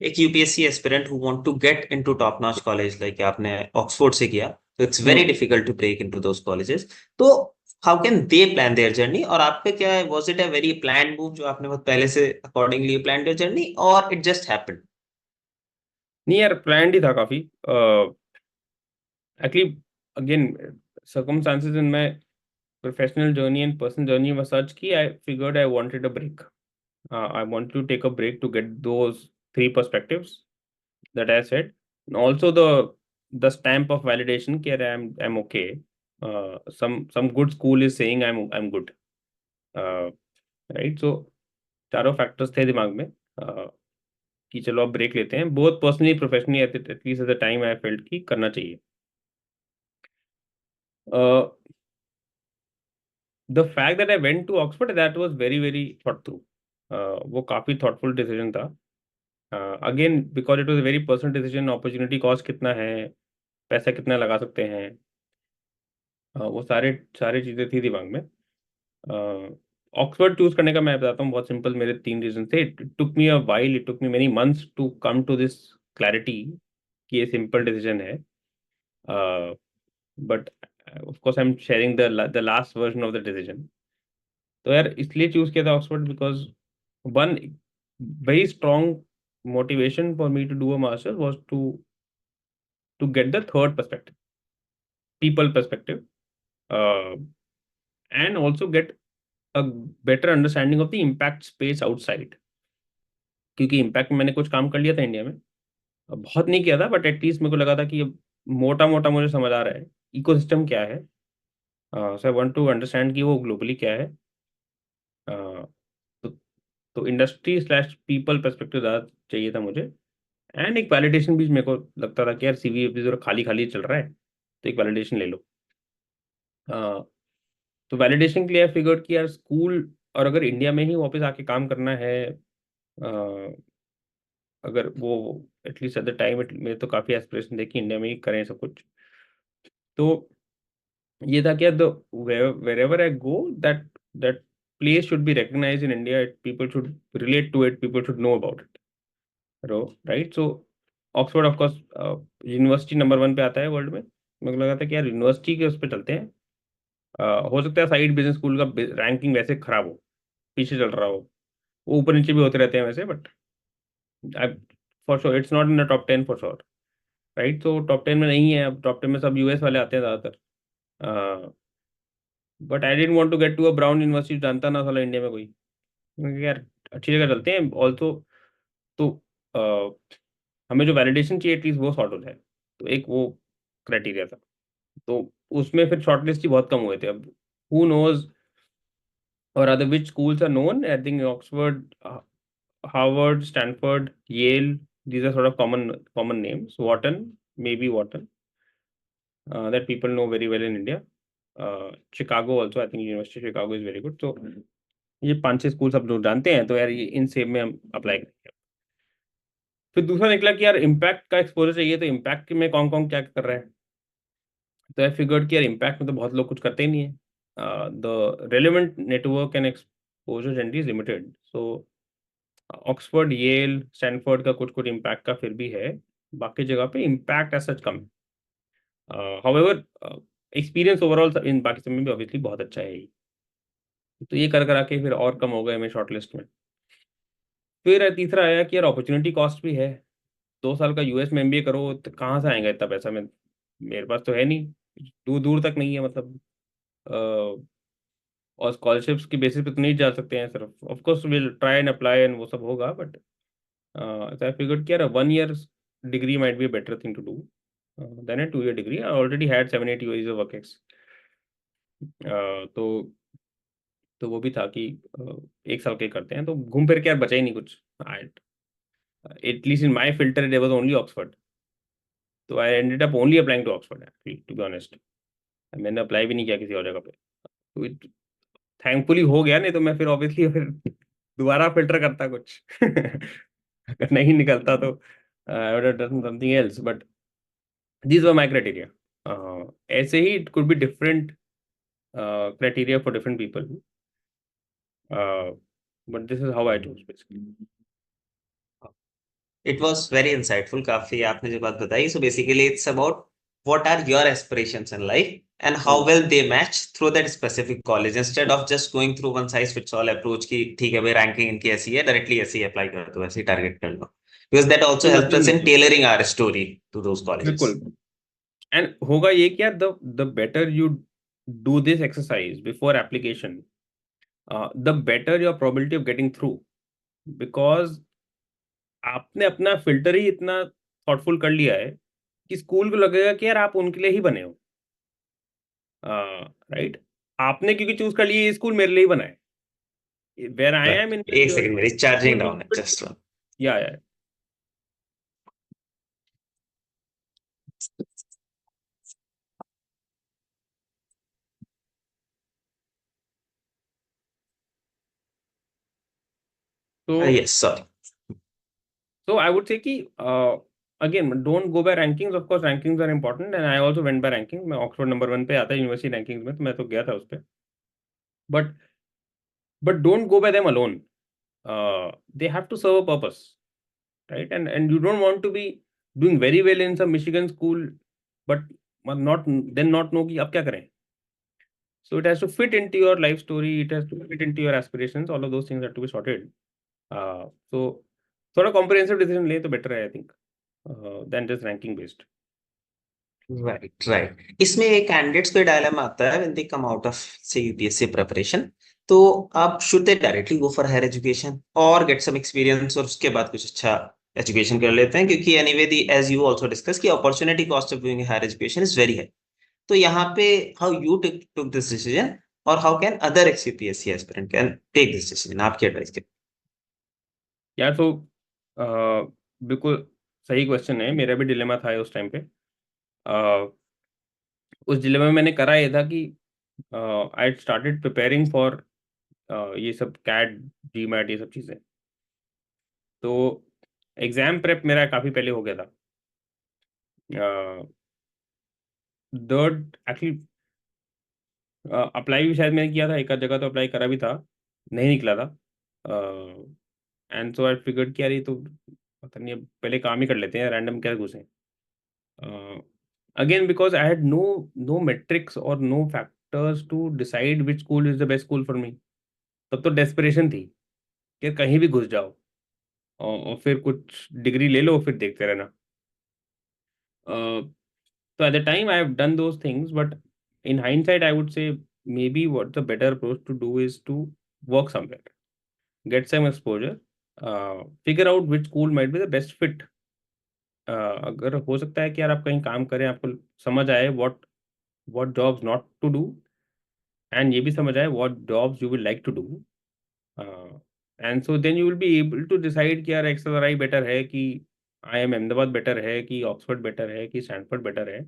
एक UPSC aspirant who want to get into top notch college, like आपने ऑक्सफोर्ड से किया, तो it's very difficult to break into those colleges. तो how can they plan their journey? और आपके क्या है, was it a very planned move जो आपने बहुत पहले से अकॉर्डिंगली प्लान देयर जर्नी, और इट जस्ट हैपेंड? नहीं यार, प्लान ही था काफी. Actually again circumstances in my professional journey and personal journey were such कि I figured I wanted a break. I wanted to take a break to get those three perspectives that I said. And also the stamp of validation कि यार I'm okay. Some good school is saying I'm good. Right? So चारों factors थे दिमाग में कि चलो अब break लेते हैं. Both personally professionally at least at the time I felt कि करना चाहिए. The fact that I went to Oxford, that was very very thought through. वो काफ़ी थॉटफुल डिसीजन था. Again because it was very personal decision. Opportunity cost कितना है, पैसा कितना लगा सकते हैं, वो सारे सारी चीज़ें थी दिमाग में. ऑक्सफोर्ड चूज करने का मैं बताता हूँ, बहुत सिंपल. मेरे 3 रीजन थे. It took me a while, it took me many months to come to this clarity कि ये सिंपल डिसीजन है. But of course I am sharing the last version of the decision. तो यार इसलिए choose किया था Oxford because one very strong motivation for me to do a masters was to to get the third perspective, people perspective, and also get a better understanding of the impact space outside. क्योंकि impact में मैंने कुछ काम कर लिया था India में, बहुत नहीं किया था, बट एटलीस्ट मेरे को लगा था कि मोटा मोटा मुझे समझ आ रहा है इकोसिस्टम क्या है. सो आई वांट टू अंडरस्टैंड कि वो ग्लोबली क्या है. तो इंडस्ट्री स्लैश पीपल पर्सपेक्टिव ज़्यादा चाहिए था मुझे. एंड एक वैलिडेशन भी मेरे को लगता था कि यार सीवी अभी जरा खाली खाली चल रहा है, तो एक वैलिडेशन ले लो. तो वैलिडेशन के लिए फिगर कि यार स्कूल, और अगर इंडिया में ही वापस आके काम करना है, अगर वो एटलीस्ट एट द टाइम में तो काफ़ी एस्पिरेशन थे कि इंडिया में ही करें सब कुछ. तो ये था कि wherever I go, that place should be recognized in India. People should relate to it. People should know about it. Right? So Oxford of course university number 1 पे आता है वर्ल्ड में. मेरे को लगा था कि यार यूनिवर्सिटी के उस पर चलते हैं. हो सकता है साइड बिजनेस स्कूल का रैंकिंग वैसे खराब हो, पीछे चल रहा हो, वो ऊपर नीचे भी होते रहते हैं वैसे, but for sure it's not in the top 10 for sure. Right? तो टॉप 10 में नहीं है. अब टॉप 10 में सब यूएस वाले आते हैं ज़्यादातर. But I didn't want to get to a Brown university, जानता ना साला इंडिया में कोई. मैंने कहा, यार अच्छी जगह चलते हैं ऑल्सो. तो हमें जो वैलिडेशन चाहिए एटलीस्ट वो सॉर्ट हो जाए, तो एक वो क्राइटेरिया था. तो उसमें फिर शॉर्टलिस्ट ही बहुत कम हुए थे. अब हु नोज और other which schools are known. I think Oxford, Harvard, Stanford, Yale, these are sort of common names. Wharton, maybe Wharton, that people know very well in India. Chicago also, I think University of Chicago is very good. So ये 5-6 school सब लोग जानते हैं, तो यार ये in same में हम अप्लाई करेंगे. फिर दूसरा निकला कि यार इम्पैक्ट का एक्सपोजर चाहिए, तो इम्पैक्ट में कौन कौन क्या कर रहा है. तो आई फिगर्ड कि यार इम्पैक्ट में तो बहुत लोग कुछ करते ही नहीं है. The relevant network and exposure generally is limited. So Oxford, Yale, Stanford का कुछ कुछ इम्पैक्ट का फिर भी है. बाकी जगह पे इम्पैक्ट एज सच कम. हाउएवर एक्सपीरियंस ओवरऑल इन बाकी सब में भी ऑब्वियसली बहुत अच्छा है ही. तो ये कर आके फिर और कम हो गए हमें शॉर्ट लिस्ट में. फिर तीसरा आया कि यार अपॉर्चुनिटी कॉस्ट भी है. 2 साल का यूएस में एमबीए करो तो कहाँ से आएगा इतना पैसा. मेरे पास तो है नहीं, दूर दूर तक नहीं है मतलब. और स्कॉलरशिप्स की बेसिस पे तो नहीं जा सकते हैं सिर्फ. Of course will try and apply and वो सब होगा, बट आई फिगर्ड कि यार 1 year degree might be a better thing to do then a 2 year degree. I already had 7-8 years of work ex. तो वो भी था कि 1 साल के करते हैं, तो घूम फिर के यार बचा ही नहीं कुछ. At least in my filter there was only Oxford. तो I ended up only applying to Oxford actually, to be honest. मैंने अप्लाई भी नहीं किया किसी और जगह पे. तो थैंकफुली हो गया, नहीं तो मैं फिर ऑब्वियसली फिर दोबारा फिल्टर करता कुछ. अगर नहीं निकलता तो I would have done something else. But these were my criteria. ऐसे ही it could be different criteria for different people, but this is how I choose basically. It was very insightful. काफी आपने जो बात बताई. So basically, it's about what are your aspirations in life and how well they match through that specific college instead of just going through one size fits all approach की ठीक है भाई ranking इनकी ऐसी है डायरेक्टली ऐसे ही apply कर दो ऐसे ही टारगेट कर लो. Because that also helps us in tailoring our story to those colleges. बिल्कुल. एंड होगा ये कि यार the better you do this exercise before application, the better your probability of getting through. Because आपने अपना फिल्टर ही इतना thoughtful कर लिया है कि स्कूल को लगेगा कि यार आप उनके लिए ही बने हो. राइट? आपने क्योंकि चूज कर लिया ये स्कूल मेरे लिए ही बना है. वेयर आई एम इन एक सेकंड मेरी चार्जिंग डाउन है जस्ट. या तो Yes, sorry. So I would say कि again don't go by rankings. Of course rankings are important and I also went by ranking. मैं ऑक्सफोर्ड नंबर 1 पे आता है यूनिवर्सिटी रैंकिंग्स में, तो मैं तो गया था उस पे. But don't go by them alone. They have to serve a purpose, right? And you don't want to be doing very well in some Michigan school, but not know कि अब क्या करें. So it has to fit into your life story. It has to fit into your aspirations. All of those things have to be sorted. So थोड़ा comprehensive decision ले तो better है I think than just ranking based. Right right. इसमें एक candidates को dilemma आता है when they come out of से यूपीएससी प्रिपरेशन। तो आप should they directly go for higher education और गेट सम एक्सपीरियंस और उसके बाद कुछ अच्छा एजुकेशन कर लेते हैं, क्योंकि anyway the as you also discuss की opportunity cost of doing higher education is very high. तो यहाँ पे how you took this decision और how can other UPSC aspirant can take this decision, आपकी एडवाइस क्या? यार तो बिल्कुल सही क्वेश्चन है, मेरा भी डिलेमा था उस टाइम पे। अ, उस डिलेमा में मैंने करा ये था कि आई स्टार्टेड प्रिपेयरिंग फॉर ये सब कैट जी मैट ये सब चीज़ें। तो एग्जाम प्रेप मेरा काफ़ी पहले हो गया था। दर्ड एक्चुअली अप्लाई भी शायद मैंने किया था, एक आध जगह तो अप्लाई करा भी था, नहीं निकला था। एंड सो आई फिगर्ड कि यार ये तो पता नहीं, अब पहले काम ही कर लेते हैं, रैंडम क्या घुसे। Again because I had no metrics और no factors to decide which school is the best school for me. तब तो डेस्परेशन थी कि कहीं भी घुस जाओ और फिर कुछ डिग्री ले लो, फिर देखते रहना। So at the time I have done those things, but in hindsight I would say maybe what the better approach to do is to work somewhere, get some exposure, figure out which school might be the best fit. अगर हो सकता है कि यार आप कहीं काम करें, आपको समझ आए what jobs not to do, and ये भी समझ आए what jobs you will like to do, and so then you will be able to decide कि यार XLRI बेटर है कि IIM अहमदाबाद बेटर है कि ऑक्सफोर्ड बेटर है कि स्टैनफोर्ड बेटर है।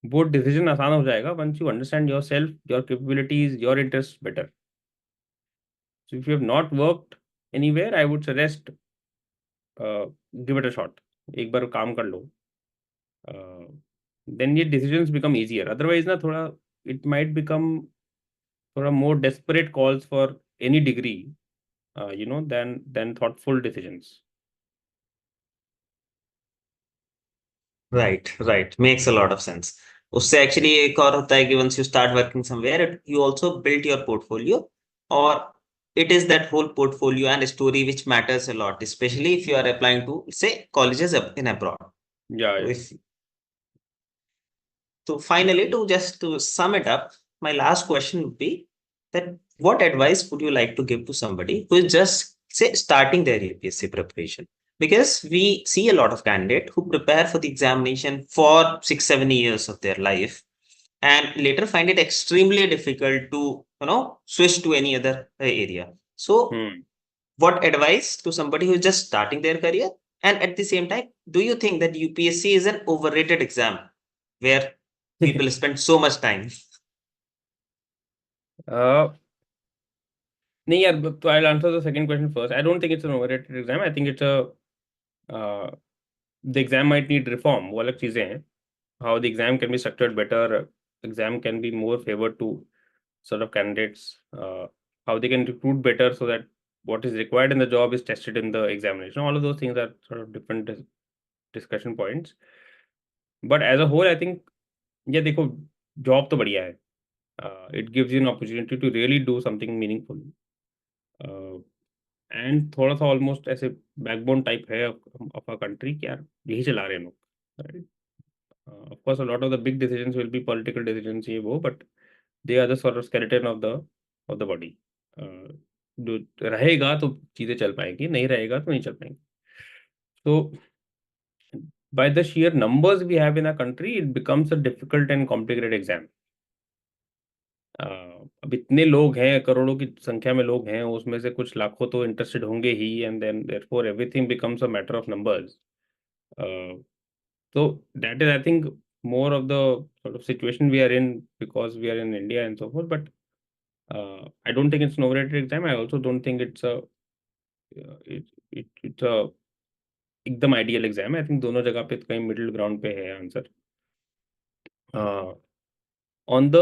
वो डिसीजन आसान हो जाएगा once you understand yourself, your capabilities, your interest better. So if you have not worked anywhere I would suggest give it a shot, एक बार काम कर लो, देन ये डिसीजंस बिकम इजियर। अदरवाइज ना थोड़ा इट माइट बिकम थोड़ा more desperate calls for any degree, you know, then thoughtful decisions. Right right, makes a lot of sense. उससे एक्चुअली एक और होता है कि once you start working somewhere you also build your portfolio, और it is that whole portfolio and story which matters a lot, especially if you are applying to say colleges in abroad. या So if so finally, to just to sum it up, my last question would be that what advice would you like to give to somebody who is just say starting their UPSC preparation? Because we see a lot of candidates who prepare for the examination for 6 7 years of their life and later find it extremely difficult to switch to any other area. So hmm what advice to somebody who is just starting their career? And at the same time, do you think that UPSC is an overrated exam where people spend so much time? नहीं यार, तो I answer the second question first. I don't think it's an overrated exam. I think it's a the exam might need reform, वो अलग चीज़ें हैं। How the exam can be structured better, exam can be more favored to sort of candidates, how they can recruit better so that what is required in the job is tested in the examination. All of those things are sort of different discussion points. But as a whole, I think, ये देखो, job तो बढ़िया है। It gives you an opportunity to really do something meaningful. And थोड़ा सा almost ऐसे backbone type है of a country कि यार यही चला रहे हैं लोग, right. Of course a lot of the big decisions will be political decisions, ये वो, but they are the sort of skeleton of the body. जो रहेगा तो चीज़ें चल पाएंगी, नहीं रहेगा तो नहीं चल पाएंगी। तो by the sheer numbers we have in a country, it becomes a difficult and complicated exam. अब इतने लोग हैं, करोड़ों की संख्या में लोग हैं, उसमें से कुछ लाखों तो इंटरेस्टेड होंगे ही, and then therefore everything becomes a matter of numbers. so that is, I think, more of the sort of situation we are in because we are in India and so forth. But I don't think it's an overrated exam. I also don't think it's a it's a एकदम ideal exam है। I think दोनों जगह पे तो कहीं middle ground पे है answer. On the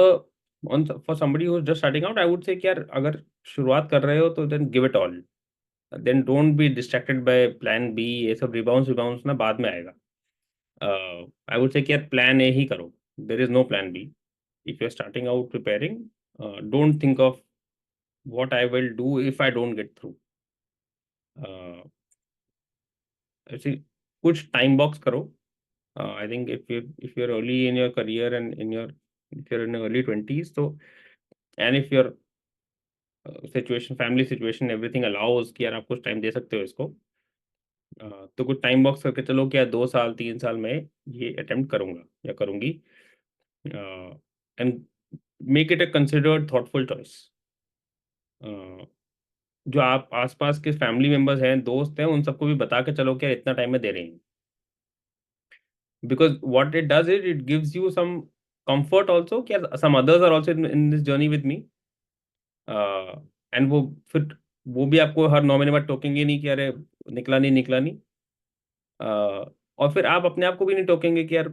on for somebody who is just starting out, I would say कि यार अगर शुरुआत कर रहे हो तो then give it all, then don't be distracted by plan B. ये सब रिबाउंस रिबाउंस ना बाद में आएगा। आई वुड से कि यार प्लान ए ही करो, there is no plan B. If you are starting out preparing, don't think of what I will do if I don't get through. ऐसे कुछ टाइम बॉक्स करो, I think if you're early in your career and if you're in your early 20s, so and if your family situation everything allows कि यार आप कुछ time दे सकते हो इसको, तो कुछ टाइम बॉक्स करके चलो क्या 2 साल 3 साल में ये अटेम्प्ट करूंगा या करूंगी, and make it a considered thoughtful choice. जो आप आसपास के फैमिली मेंबर्स हैं, दोस्त हैं, उन सबको भी बता के चलो क्या इतना टाइम में दे रहे हैं, because what it does it gives you some comfort also कि some others are also in this journey with me, and वो फिर वो भी आपको हर 9 महीने बाद टोकेंगे नहीं कि अरे निकला नहीं निकला नहीं, और फिर आप अपने आप को भी नहीं टोकेंगे कि यार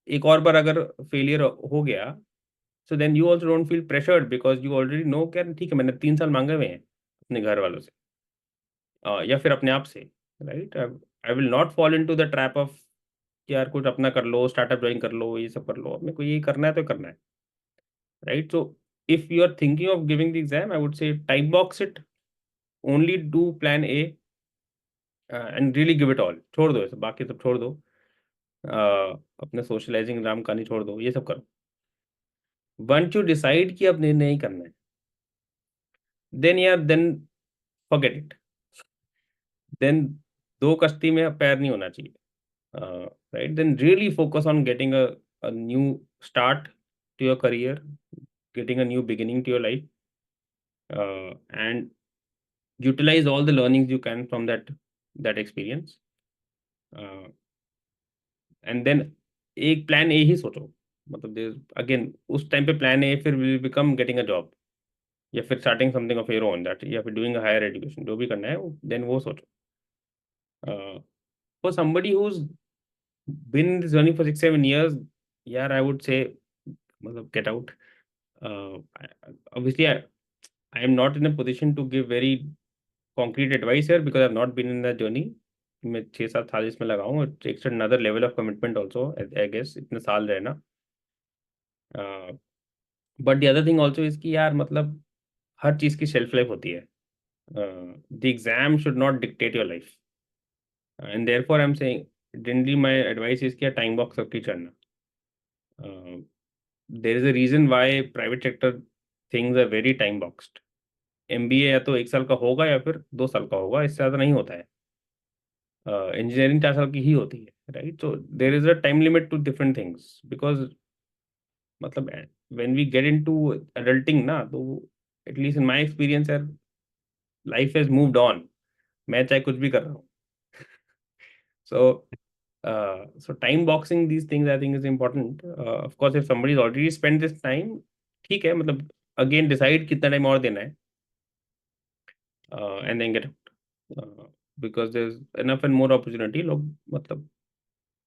एक और बार अगर फेलियर हो गया, so then you also don't feel pressured because you already know कि यार ठीक है मैंने 3 साल मांगे हुए हैं अपने घर वालों से, या फिर अपने आप से, right. I will not fall into the trap of कि यार कुछ अपना कर लो, स्टार्टअप ज्वाइन कर लो, ये सब कर लो, अपने को यही करना है तो करना है, right. So if you are thinking of giving the exam, I would say time box it, only do plan A, and really give it all, छोड़ दो ऐसे बाकी सब छोड़ दो, अपने सोशलाइजिंग एग्जाम का नहीं छोड़ दो, ये सब करो। वंस यू डिसाइड कि अब नहीं करना है, देन यार देन फॉरगेट इट, देन दो कश्ती में पैर नहीं होना चाहिए, right. Then really focus on getting a new start to your career, getting a new beginning to your life, and utilize all the learnings you can from that experience, and then एक plan A ही सोचो, मतलब again उस time पे plan A फिर will become getting a job या फिर starting something of your own that, या फिर डूइंग अ हायर एजुकेशन, जो भी करना है देन वो सोचो। For somebody who is been in this journey for 6-7 years, यार आई वुड से मतलब get out. Obviously I am not in a position to give very concrete advice here because I have not been in that journey. मैं 6-7 साल इसमें लगाऊं, it takes another level of commitment also, I guess, इतने साल रहना। But the other thing also is कि यार मतलब हर चीज़ की शेल्फ लाइफ होती है, the exam should not dictate your life, and therefore I am saying generally my advice is कि टाइम बॉक्स सबकी चढ़ना। There is a reason why private sector things are very time boxed. MBA या तो 1 साल का होगा या फिर 2 साल का होगा, इससे ज़्यादा नहीं होता है। इंजीनियरिंग 4 साल की ही होती है, right. So there is a time limit to different things because मतलब when we get into adulting ना, तो एटलीस्ट इन माय एक्सपीरियंस यार लाइफ हैज मूव्ड ऑन, मैं चाहे कुछ भी कर रहा हूँ। So time boxing these things I think is important. Of course if somebody has already spent this time, ठीक है, मतलब again decide कितना टाइम और देना है, and then get out, because there's enough and more opportunity, लोग मतलब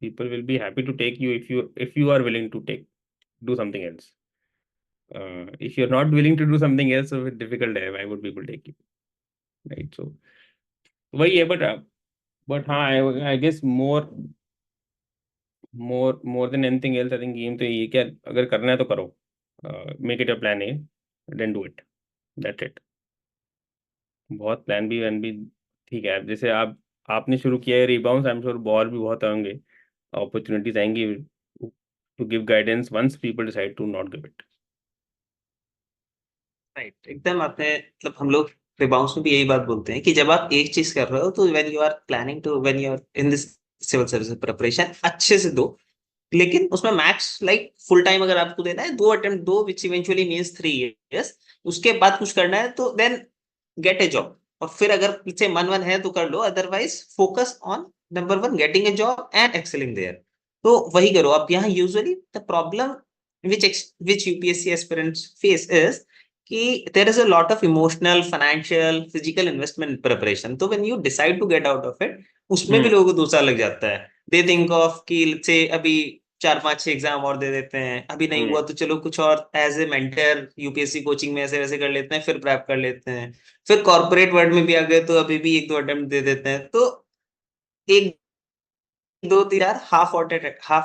people will be happy to take you if you are willing to do something else. If you're not willing to do something else, so it's difficult है, why would people take you, right? So वही है, but हाँ, I guess more than anything else I think game तो ये क्या, अगर करना है तो करो, make it a plan A, then do it, that's it. बहुत प्लान बी वैन भी ठीक है, जैसे आपने शुरू किया है रिबाउंस, आई एम श्योर और भी बहुत होंगे, अपॉर्चुनिटीज आएंगी to give guidance once people decide to not give it. Right, एकदम आपने मतलब हम लोग रिबाउंस में भी यही बात बोलते हैं कि जब आप एक चीज कर रहे हो तो when you are in this civil service preparation अच्छे से दो, लेकिन उसमें मैक्स लाइक फुल टाइम अगर आपको देना है 2 अटेम्प्ट दो, विच इवेंचुअली मींस 3 years। उसके बाद कुछ करना है तो देन गेट ए जॉब, और फिर अगर से मन है तो कर लो, otherwise focus on number 1 getting a job and excelling there. तो वही करो आप। यहाँ usually the problem which UPSC aspirants face is कि there is a lot of emotional, financial, physical investment in preparation. तो when you decide to get out of it, उसमें भी लोगों को 2 साल लग जाता है। They think of कि let's say अभी 4-5-6 एग्जाम और दे देते हैं, अभी नहीं हुआ तो चलो कुछ और as a mentor UPSC coaching में ऐसे वैसे कर लेते हैं, फिर प्रेप कर लेते हैं, फिर कॉर्पोरेट वर्ल्ड में भी आ गए तो अभी भी 1-2 अटेम्प्ट दे देते हैं। तो एक 2-3 half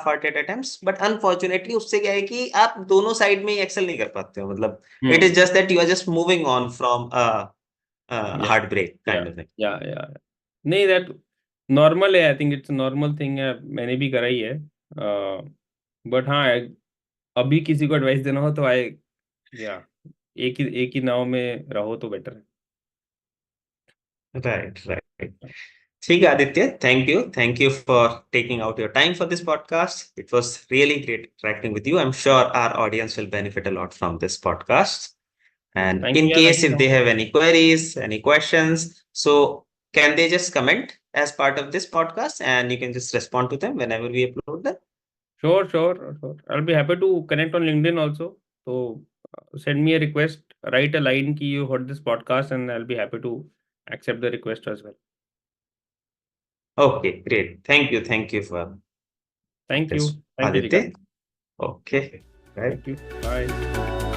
hearted attempts, but unfortunately उससे क्या है कि आप दोनों साइड में ही एक्सेल नहीं कर पाते हो। मतलब it is just that you are just moving on from heartbreak kind of thing. या नहीं, दैट नॉर्मल है, I think it's normal thing है, मैंने भी करा ही है। बट हाँ, अभी किसी को एडवाइस देना हो तो या एक ही नाव में रहो तो बेटर है। Right right. ठीक है Aditya, thank you for taking out your time for this podcast. It was really great interacting with you. I'm sure our audience will benefit a lot from this podcast. And thank you in यार, thank case you if so they much. have any queries, any questions, so can they just comment as part of this podcast and you can just respond to them whenever we upload them? Sure sure sure, I be happy to connect on LinkedIn also. तो send me a request, write a line की you heard this podcast and I be happy to accept the request as well. Okay, great. Thank you for Thank this, you. Thank you, Aditya. Jigar. Okay, right. Thank you. Bye.